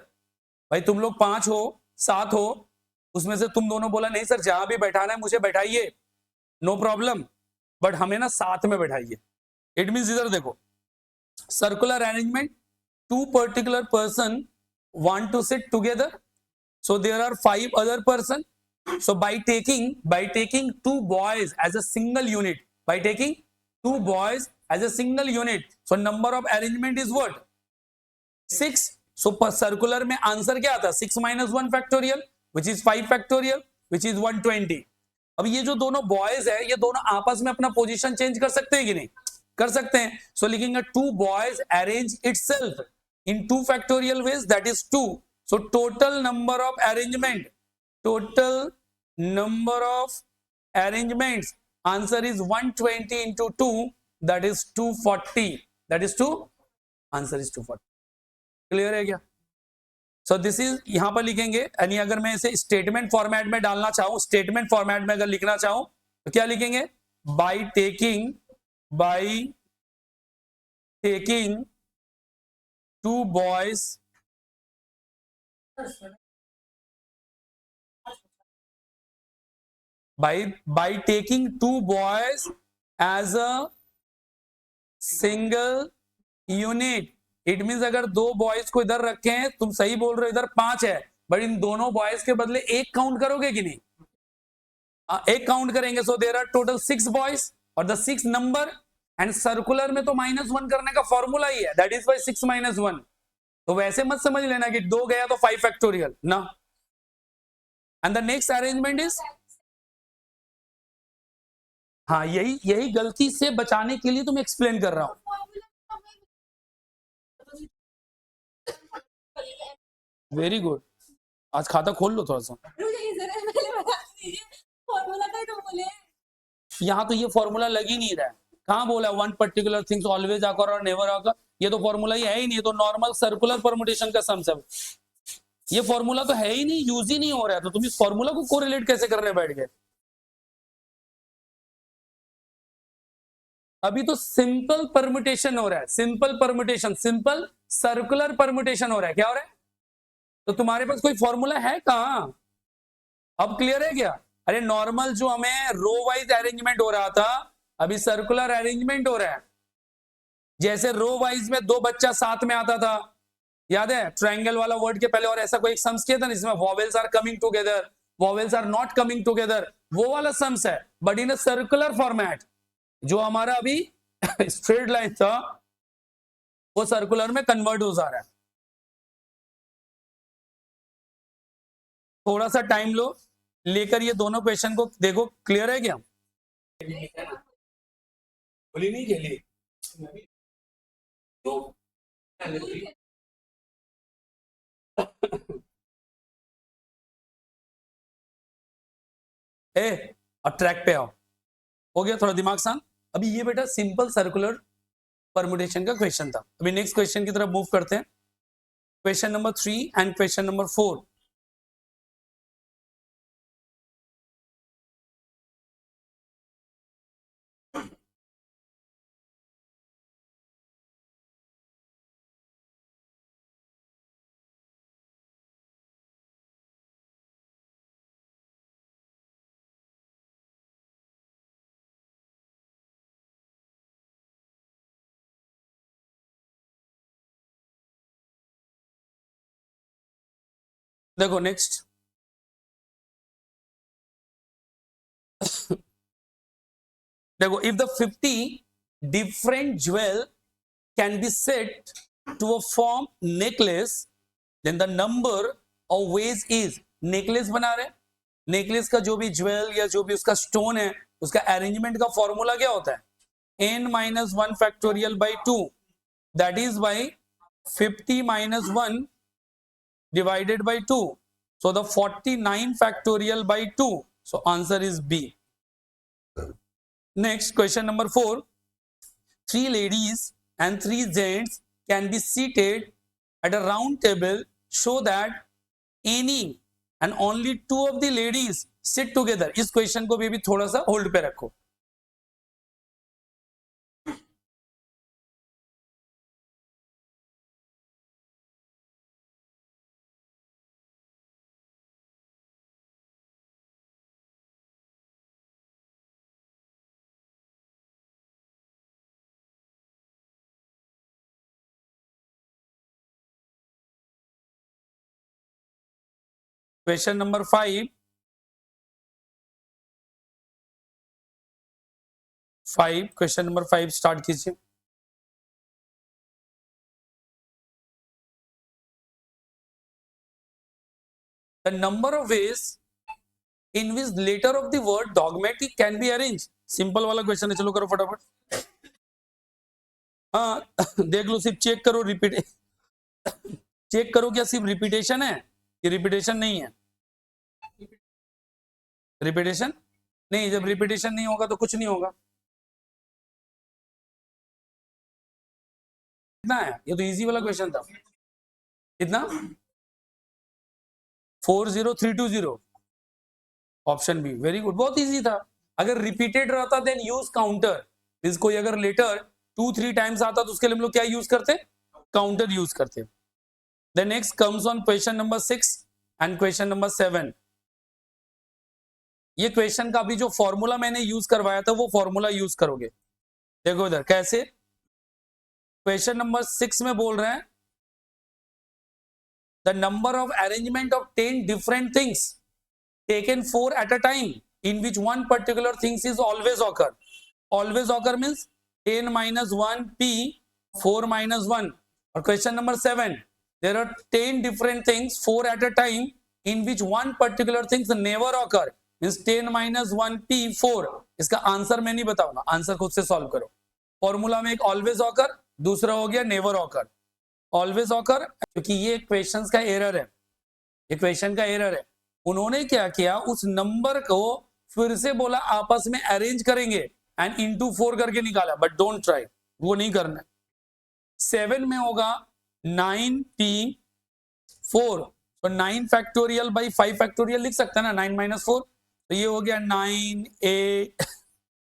भाई तुम लोग 5 हो, 7 हो, उसमें से तुम दोनों बोला नहीं सर जहां भी बैठाना है मुझे बैठाइए, नो प्रॉब्लम, बट हमें ना साथ में बैठाइए. इट मींस इधर देखो, circular arrangement, 2 particular person want to sit together, so there are 5 other person. So by taking 2 boys as a single unit, by taking 2 boys as a single unit, so number of arrangement is what? 6. So per circular में answer क्या आता? 6 minus 1 factorial, which is 5 factorial, which is 120. अब ये जो दोनों boys है, ये दोनों आपस में अपना पोजीशन चेंज कर सकते हैं कि नहीं? कर सकते हैं. सो लिखेंगे 2 boys arrange itself in 2 factorial ways, that is 2. So total number of arrangements, answer is 120 into 2, that is 240. That is 2, answer is 240. Clear है क्या? सो दिस इज, यहां पर लिखेंगे, यानी अगर मैं इसे स्टेटमेंट फॉर्मेट में डालना चाहूं, स्टेटमेंट फॉर्मेट में अगर लिखना चाहूं तो क्या लिखेंगे? By taking 2 boys by taking 2 boys as a single unit. It means अगर 2 बॉयज को इधर रखे हैं, तुम सही बोल रहे हो, इधर 5 है, बट इन दोनों बॉयज के बदले 1 काउंट करोगे कि नहीं? 1 काउंट करेंगे. So there are total 6 boys और द 6 नंबर, एंड सर्कुलर में तो -1 करने का फॉर्मूला ही है, दैट इज बाय 6 minus 1. तो वैसे मत समझ लेना कि 2 गया तो 5 फैक्टोरियल ना. And the next arrangement is, हाँ यही गलती से बचाने के लिए तुम एक्सप्लेन कर रहा हूं. वेरी गुड, आज खाता खोल लो थोड़ा सा. यहाँ तो ये फॉर्मूला लग ही नहीं रहा है. कहाँ बोला 1 पर्टिकुलर थिंग्स ऑलवेज आकर और नेवर आकर? ये तो फॉर्मूला ही है ही नहीं. तो नॉर्मल सर्कुलर परमुटेशन का सम सब, ये फॉर्मूला तो है ही नहीं, यूज ही नहीं हो रहा है. तो तुम इस फॉर्मूला को कोरिलेट कैसे करने बैठ गए? अभी तो सिंपल परमुटेशन हो रहा है, simple permutation, simple circular permutation हो रहा है. क्या हो रहा है? तो तुम्हारे पास कोई फॉर्मूला है कहां? अब क्लियर है क्या? अरे नॉर्मल जो हमें रो वाइज अरेंजमेंट हो रहा था, अभी सर्कुलर अरेंजमेंट हो रहा है. जैसे रो वाइज में 2 बच्चा साथ में आता था, याद है? ट्रायंगल वाला वर्ड के पहले और ऐसा कोई एक सम्स किया था ना, जिसमें vowels are coming together, vowels are not coming together, वो वाला सम्स है. But in a circular format, जो हमारा अभी स्ट्रेट लाइन था, वो सर्कुलर में कन्वर्ट हो जा रहा है. थोड़ा सा टाइम लो, लेकर ये दोनों क्वेश्चन को देखो. क्लियर है क्या? बोली नहीं खेली तो अब ट्रैक पे आओ. हो गया थोड़ा दिमाग शांत. अभी ये बेटा सिंपल सर्कुलर परमुटेशन का क्वेश्चन था. अभी नेक्स्ट क्वेश्चन की तरफ मूव करते हैं. Question number 3 and question number 4. देखो नेक्स्ट, देखो, if the 50 different jewel can be set to a form necklace, then the number of ways is. Necklace बना रहे, नेकलेस का जो भी ज्वेल या जो भी उसका स्टोन है, उसका अरेंजमेंट का फॉर्मूला क्या होता है? n - 1 factorial by 2, that is by 50 minus 1 divided by 2. So the 49 factorial by 2. So answer is B. Next, question number 4. 3 ladies and 3 gents can be seated at a round table. Show that any and only 2 of the ladies sit together. इस question को भी थोड़ा सा hold पे रखो. Question number 5. 5 question number 5 start कीजिए. The number of ways in which letter of the word dogmatic can be arranged. Simple वाला question है, चलो करो फटाफट. हाँ देख लो, सिर्फ चेक करो, रिपीट चेक करो क्या सिर्फ रिपीटेशन है कि रिपीटेशन नहीं है. रिपीटेशन नहीं, जब रिपीटेशन नहीं होगा तो कुछ नहीं होगा. कितना है? ये तो इजी वाला क्वेश्चन था. कितना? 40320. Option B. वेरी गुड, बहुत इजी था. अगर रिपीटेड रहता देन यूज काउंटर. मींस कोई अगर लेटर 2-3 टाइम्स आता तो उसके लिए हम लोग क्या यूज करते? काउंटर यूज करते. Then next comes on question number 6 and question number 7. ये क्वेश्चन का भी जो फॉर्मूला मैंने यूज करवाया था वो फॉर्मूला यूज करोगे. देखो इधर कैसे. क्वेश्चन नंबर 6 में बोल रहे हैं the number of arrangement of 10 different things taken 4 at a time in which one particular things is always occur. Always occur means 10 minus 1 p 4 minus 1. Or question number 7, there are 10 different things 4 at a time in which one particular things never occur means 10 minus 1 p 4. इसका answer मैं नहीं बताऊंगा, answer खुद से solve करो. Formula में एक always occur, दूसरा हो गया नेवर ऑकर. ऑलवेज ऑकर क्योंकि ये क्वेश्चंस का एरर है, ये क्वेश्चन का एरर है. उन्होंने क्या किया, उस नंबर को फिर से बोला आपस में अरेंज करेंगे एंड इनटू 4 करके निकाला, बट डोंट ट्राई, वो नहीं करना. 7 में होगा 9p4, तो 9 फैक्टोरियल बाई 5 फैक्टोरियल लिख सकता है ना, 9 माइनस 4. तो ये हो गया 9 8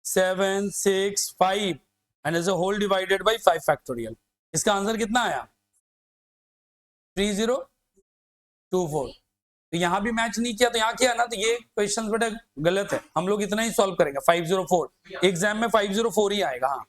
7 6 5 and as a whole divided by 5 factorial. इसका आंसर कितना आया? 3024. तो यहां भी मैच नहीं किया तो यहां किया ना, तो ये क्वेश्चन बेटा गलत है. हम लोग इतना ही सॉल्व करेंगे. 504 एग्जाम में 504 ही आएगा. हाँ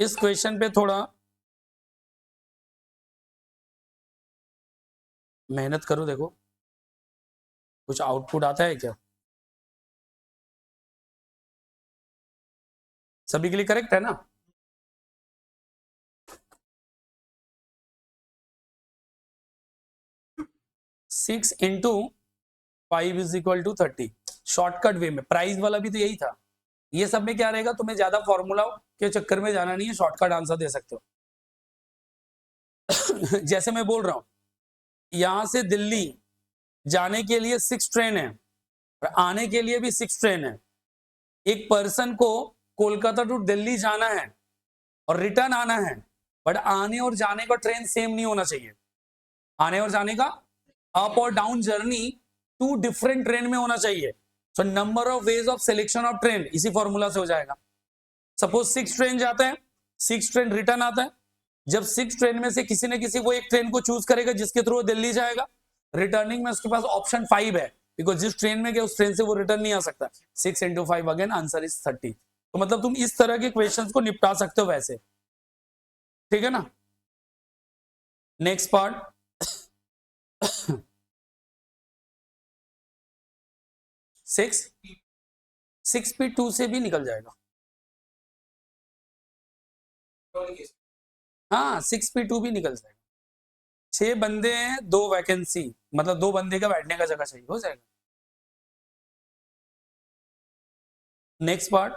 इस क्वेश्चन पे थोड़ा मेहनत करो. देखो कुछ आउटपुट आता है क्या? सभी के लिए करेक्ट है ना? Six into 5 is equal to 30. Shortcut way में प्राइस वाला भी तो यही था. ये सब में क्या रहेगा, तुम्हें ज्यादा फॉर्मूला के चक्कर में जाना नहीं है, शॉर्टकट आंसर दे सकते हो. जैसे मैं बोल रहा हूं यहां से दिल्ली जाने के लिए 6 ट्रेन है और आने के लिए भी 6 ट्रेन है. एक पर्सन को कोलकाता टू दिल्ली जाना है और रिटर्न आना है, बट आने और जाने का ट्रेन सेम नहीं होना चाहिए. आने और जाने का अप और डाउन जर्नी 2 डिफरेंट ट्रेन में होना चाहिए. So number of ways of selection of train इसी फॉर्मूला से हो जाएगा. सपोज 6 ट्रेन जाते हैं, 6 ट्रेन रिटर्न आता है. जब 6 ट्रेन में से किसी न किसी वो एक ट्रेन को चूज करेगा जिसके थ्रू वो दिल्ली जाएगा. रिटर्निंग में उसके पास ऑप्शन 5 है, बिकॉज जिस ट्रेन में गया उस ट्रेन से वो रिटर्न नहीं आ सकता. 6 इंटू 5 अगेन आंसर इज 30. तो मतलब तुम इस तरह के क्वेश्चंस को निपटा सकते हो वैसे. ठीक है ना? Next part. 6p2 से भी निकल जाएगा. हाँ 6p2 भी निकल जाएगा. 6 बंदे हैं, 2 वैकेंसी, मतलब 2 बंदे का बैठने का जगह चाहिए, हो जाएगा। Next part,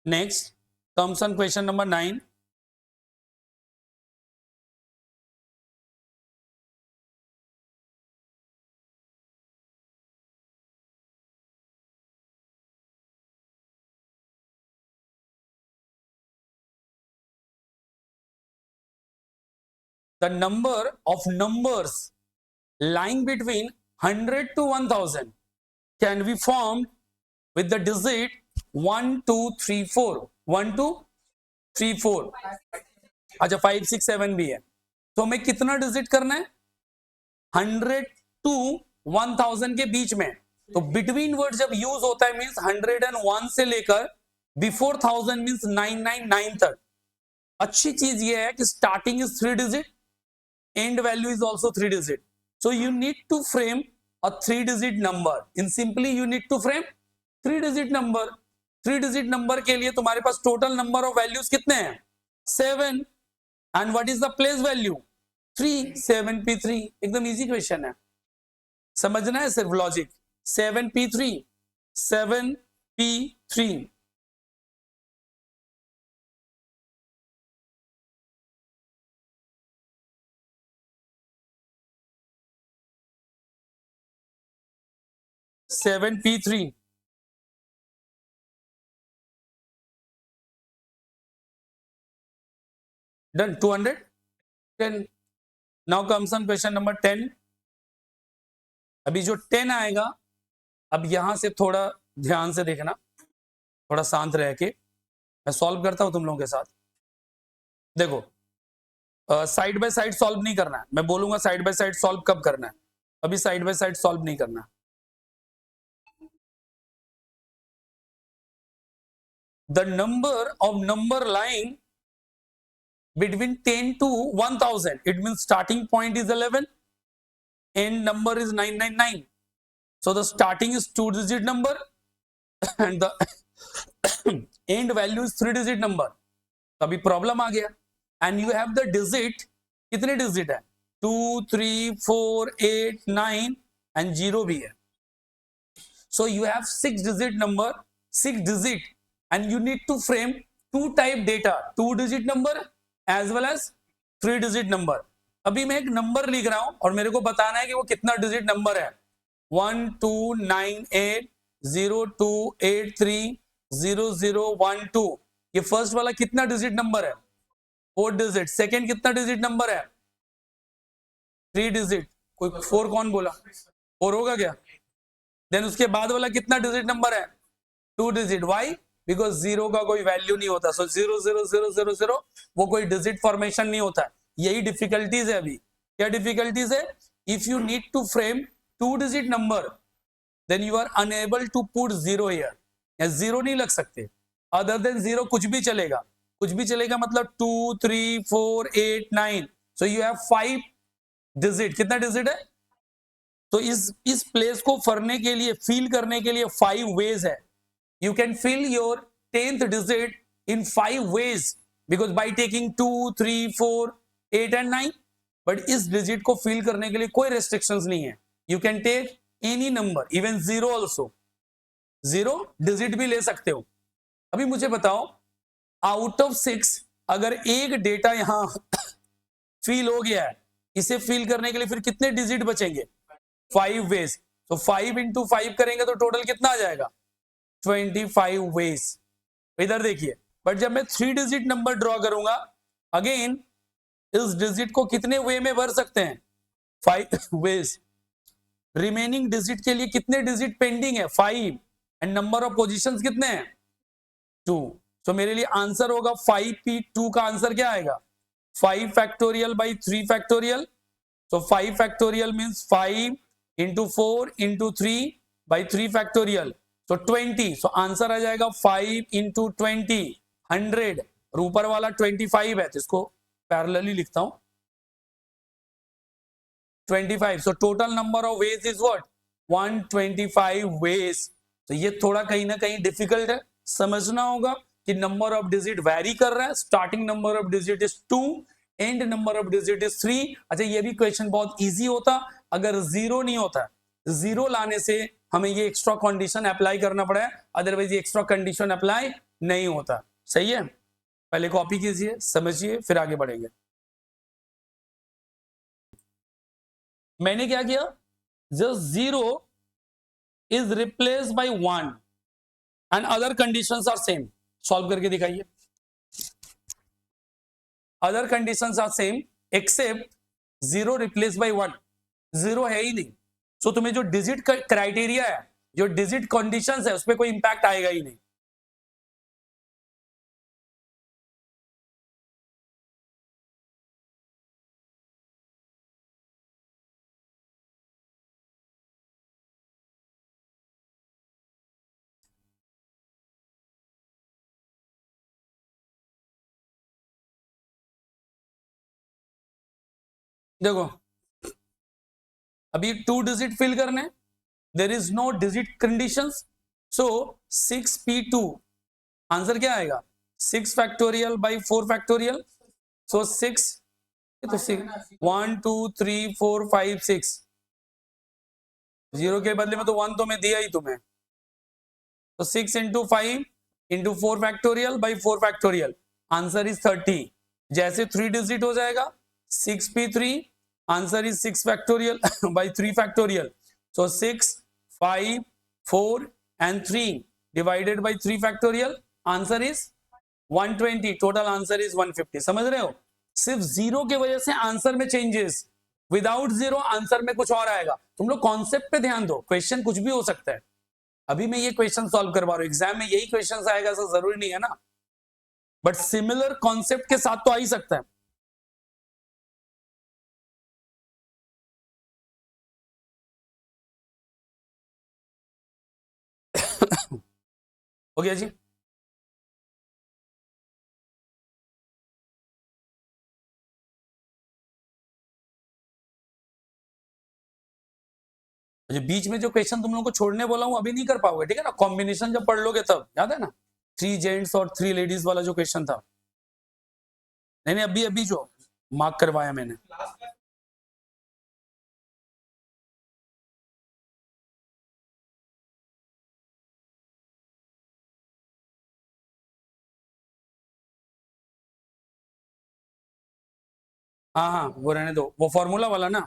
next comes on question number 9. The number of numbers lying between 100 to 1000 can be formed with the digit 1 2 3 4. 1 2 3 4. अच्छा 5 6 7 भी है, तो हमें कितना डिजिट करना है? 100 टू 1000 के बीच में. तो बिटवीन वर्ड जब यूज होता है मींस 101 से लेकर बिफोर 1000 मींस 999 तक. अच्छी चीज ये है कि starting is 3 digit, end value is also 3 digit, so you need to frame a 3 digit number. In simply you need to frame 3 digit number. 3 digit number के लिए तुम्हारे पास total number of values कितने हैं? 7. and what is the place value? 3. 7p3. एकदम easy question है, समझना है सिर्फ logic. 7p3, 7p3. Seven P3. Done. 210. Now comes on question number 10. अभी जो 10 आएगा, अब यहां से थोड़ा ध्यान से देखना, थोड़ा शांत रह के मैं सॉल्व करता हूं तुम लोगों के साथ. देखो साइड बाय साइड सॉल्व नहीं करना है, मैं बोलूंगा साइड बाय साइड सॉल्व कब करना है, अभी साइड बाय साइड सॉल्व नहीं करना है. The number of number lying between 10 to 1000, it means starting point is 11, end number is 999, so the starting is 2 digit number and the end value is 3 digit number. अभी problem आ गया, and you have the digit, कितने digit है? 2 3 4 8 9 and 0 भी है, so you have 6 digit number, 6 digit, and you need to frame 2 type data, 2 digit number as well as 3 digit number. अभी मैं एक number लिख रहा हूं और मेरे को बताना है कि वो कितना डिजिट नंबर है. 129802830012. ये फर्स्ट वाला कितना डिजिट नंबर है? 4 डिजिट. सेकेंड कितना डिजिट नंबर है? 3 डिजिट. कोई 4 कौन बोला? 4 होगा क्या? देन उसके बाद वाला कितना डिजिट नंबर है? 2 डिजिट. वाई? बिकॉज 0 का कोई वैल्यू नहीं होता, सो 00000 वो कोई डिजिट फॉर्मेशन नहीं होता. यही डिफिकल्टीज है. अभी क्या डिफिकल्टीज है? If you need to frame 2 digit number then you are unable to put 0 here. या 0 नहीं लग सकते, अदर देन 0 कुछ भी चलेगा. कुछ भी चलेगा मतलब 2 3 4 8 9, सो यू हैव 5 डिजिट. कितना डिजिट है? तो इस प्लेस को फरने के लिए, फील करने के लिए 5 वेज है. You can fill your 10th digit in 5 ways because by taking 2, 3, 4, 8 and 9. But इस digit को fill करने के लिए कोई restrictions नहीं है. You can take any number, even 0 also. 0 digit भी ले सकते हो. अभी मुझे बताओ, out of 6 अगर एक डेटा यहां fill हो गया है, इसे fill करने के लिए फिर कितने digit बचेंगे? 5 ways. तो 5 into 5 करेंगे तो टोटल कितना आ जाएगा? 25 वेज. इधर देखिए, बट जब मैं 3 डिजिट नंबर ड्रॉ करूंगा, अगेन इस डिजिट को कितने वे में भर सकते हैं? 5 वेज. रिमेनिंग डिजिट के लिए कितने डिजिट पेंडिंग है? 5. एंड नंबर ऑफ पोजीशंस कितने हैं? 2. तो मेरे लिए आंसर होगा 5p2 का आंसर क्या आएगा? 5 फैक्टोरियल बाई 3 फैक्टोरियल. तो 5 factorial means 5 into 4 into 3 by 3 factorial, तो 20, सो आंसर आ जाएगा 5 इंटू 20, 100, और ऊपर वाला 25 है, तो इसको पैरेलली लिखता हूं 25, so total number of ways is what 125 ways. तो ये थोड़ा कहीं ना कहीं डिफिकल्ट है, समझना होगा कि नंबर ऑफ डिजिट वैरी कर रहा है, starting number of digit is 2, and number of digit is 3। अच्छा ये भी क्वेश्चन बहुत इजी होता अगर जीरो नहीं होता, जीरो लाने से हमें ये एक्स्ट्रा कंडीशन अप्लाई करना पड़ा है, अदरवाइज ये एक्स्ट्रा कंडीशन अप्लाई नहीं होता। सही है, पहले कॉपी कीजिए, समझिए, फिर आगे बढ़ेंगे। मैंने क्या किया, just zero is replace by 1 and other conditions are same, solve करके दिखाइए। Other conditions are same except zero replace by 1, zero है ही नहीं, सो तुम्हें जो डिजिट क्राइटेरिया है, जो डिजिट कंडीशंस है, उस पर कोई इंपैक्ट आएगा ही नहीं। देखो अभी 2 डिजिट फिल करने, there is no digit conditions, so 6p2 answer क्या आएगा 6 फैक्टोरियल बाई 4 फैक्टोरियल, सो 6, तो 6 1 2 3 4 5 6, जीरो के बदले में तो 1 तो मैं दिया ही तुम्हें, तो 6 into 5 into 4 factorial by 4 factorial, answer is 30। जैसे 3 डिजिट हो जाएगा 6p3, answer is 6 factorial by 3 factorial, so 6 5 4 and 3 divided by 3 factorial, answer is 120, total answer is 150। समझ रहे हो, सिर्फ जीरो की वजह से आंसर में चेंजेस, विदाउट जीरो आंसर में कुछ और आएगा। तुम लोग कॉन्सेप्ट पे ध्यान दो, क्वेश्चन कुछ भी हो सकता है। अभी मैं ये क्वेश्चन सॉल्व करवा रहा हूं, एग्जाम में यही क्वेश्चन आएगा ऐसा जरूरी नहीं है ना, बट सिमिलर कॉन्सेप्ट के साथ तो आ ही सकता है। हो गया जी। बीच में जो क्वेश्चन तुम लोगों को छोड़ने बोला हूं अभी नहीं कर पाओगे, ठीक है ना, कॉम्बिनेशन जब पढ़ लोगे तब, याद है ना 3 जेंट्स और 3 लेडीज वाला जो क्वेश्चन था, नहीं अभी अभी जो मार्क करवाया मैंने। हाँ हाँ वो रहने दो, वो फॉर्मूला वाला ना।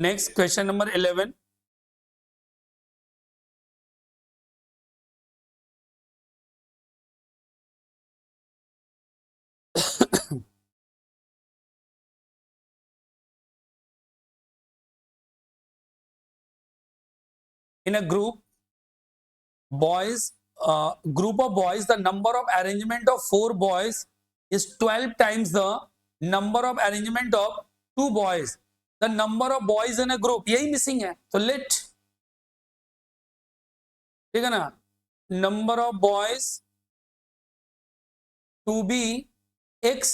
Next question number 11, in a group of boys, the number of arrangement of 4 boys is 12 times the number of arrangement of 2 boys. The number of boys in a group यही मिसिंग है, तो let, ठीक है ना, number of boys to be x,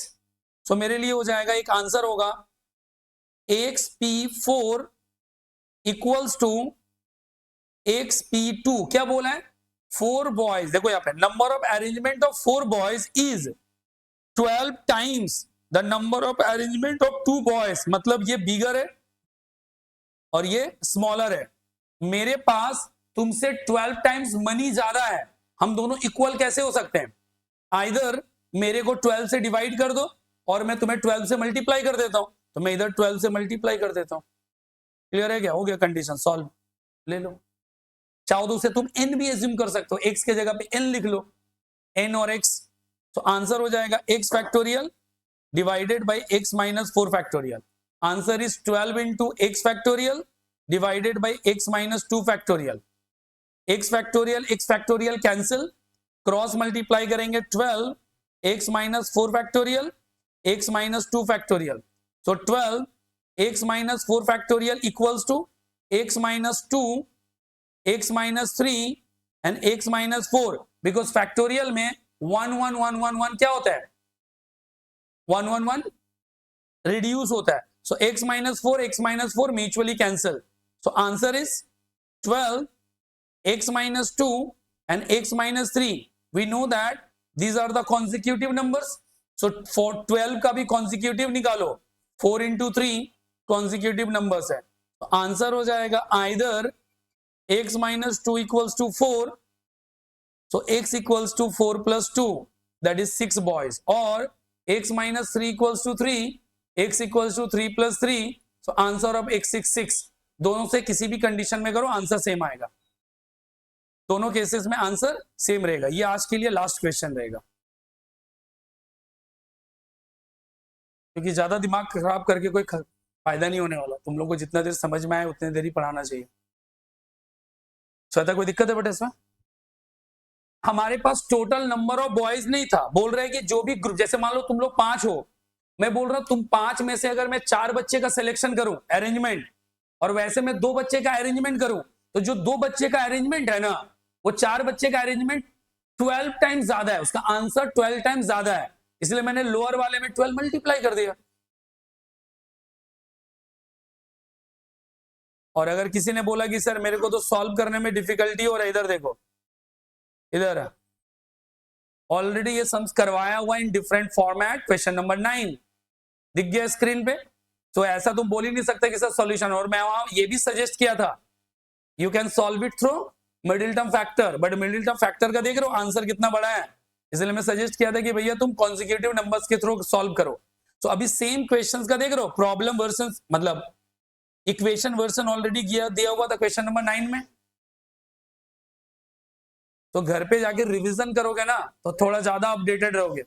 so मेरे लिए हो जाएगा, एक आंसर होगा xp4 इक्वल्स टू xp2, क्या बोला है 4 बॉयज, देखो यहाँ पे number of arrangement of 4 boys is 12 times the number of arrangement of 2 boys, मतलब ये बिगर है और ये स्मॉलर है। मेरे पास तुमसे 12 टाइम्स मनी ज्यादा है, हम दोनों इक्वल कैसे हो सकते हैं, आइदर मेरे को 12 से डिवाइड कर दो और मैं तुम्हें 12 से मल्टीप्लाई कर देता हूं, तो मैं इधर 12 से मल्टीप्लाई कर देता हूं। क्लियर है क्या, हो गया कंडीशन सॉल्व, ले लो। चाहो तो उसे तुम n भी एज्यूम कर सकते हो, x के जगह पे n लिख लो, n और x, तो आंसर हो जाएगा x factorial divided bye x minus 4 factorial, answer is 12 into x factorial divided bye x minus 2 factorial, x factorial cancel, cross multiply करेंगे 12 x minus 4 factorial, x minus 2 factorial. So 12 x minus 4 factorial equals to x minus 2, x minus 3 and x minus 4, because factorial में 1 1 1 1 1 क्या होता है, 1 1 1 reduce होता है. So x minus 4 mutually cancel. So answer is 12 x minus 2 and x minus 3. We know that these are the consecutive numbers. So for 12 का भी consecutive निकालो, 4 into 3 consecutive numbers है. तो आंसर हो जाएगा either x minus 2 equals to 4, so x equals to 4 plus 2, that is 6 boys, or x minus 3 equals to 3, x equals to 3 plus 3, so answer of x is 6. दोनों से किसी भी condition में करो आंसर सेम आएगा, दोनों केसेस में answer same रहेगा. ये आज के लिए लास्ट क्वेश्चन रहेगा, क्योंकि ज्यादा दिमाग खराब करके कोई फायदा नहीं होने वाला. तुम लोग को जितना देर समझ में आए उतने देर ही पढ़ाना चाहिए. श्वेता कोई दिक्कत है बेटा इसमें? हमारे पास टोटल नंबर ऑफ बॉयज नहीं था, बोल रहे हैं कि जो भी ग्रुप, जैसे मान लो तुम लोग 5 हो, मैं बोल रहा हूं तुम 5 में से अगर मैं 4 बच्चे का सिलेक्शन करूं अरेंजमेंट, और वैसे मैं 2 बच्चे का अरेंजमेंट करूं, तो जो 2 बच्चे का अरेंजमेंट है ना, वो 4 बच्चे का अरेंजमेंट 12 टाइम्स ज्यादा है, उसका आंसर 12 टाइम्स ज्यादा है, इसलिए मैंने लोअर वाले में 12 मल्टीप्लाई कर दिया. और अगर किसी ने बोला कि सर मेरे को तो सॉल्व करने में डिफिकल्टी हो रहा है, इधर देखो, इधर ऑलरेडी ये सम्स करवाया हुआ in different format. Question number 9 दिख गया स्क्रीन पे. तो ऐसा तुम बोल ही नहीं सकते कि सर सॉल्यूशन, और मैं वहां ये भी सजेस्ट किया था you can solve it through middle term factor, but middle term factor का देख रहे हो आंसर कितना बड़ा है, इसलिए मैं सजेस्ट किया था कि भैया तुम कॉन्सिक्यूटिव नंबर्स के थ्रू सॉल्व करो. तो अभी सेम क्वेश्चंस का देख रहे हो, प्रॉब्लम वर्सन मतलब इक्वेशन वर्सन ऑलरेडी दिया हुआ था क्वेश्चन नंबर 9 में. तो घर पे जाके रिवीजन करोगे ना तो थोड़ा ज्यादा अपडेटेड रहोगे.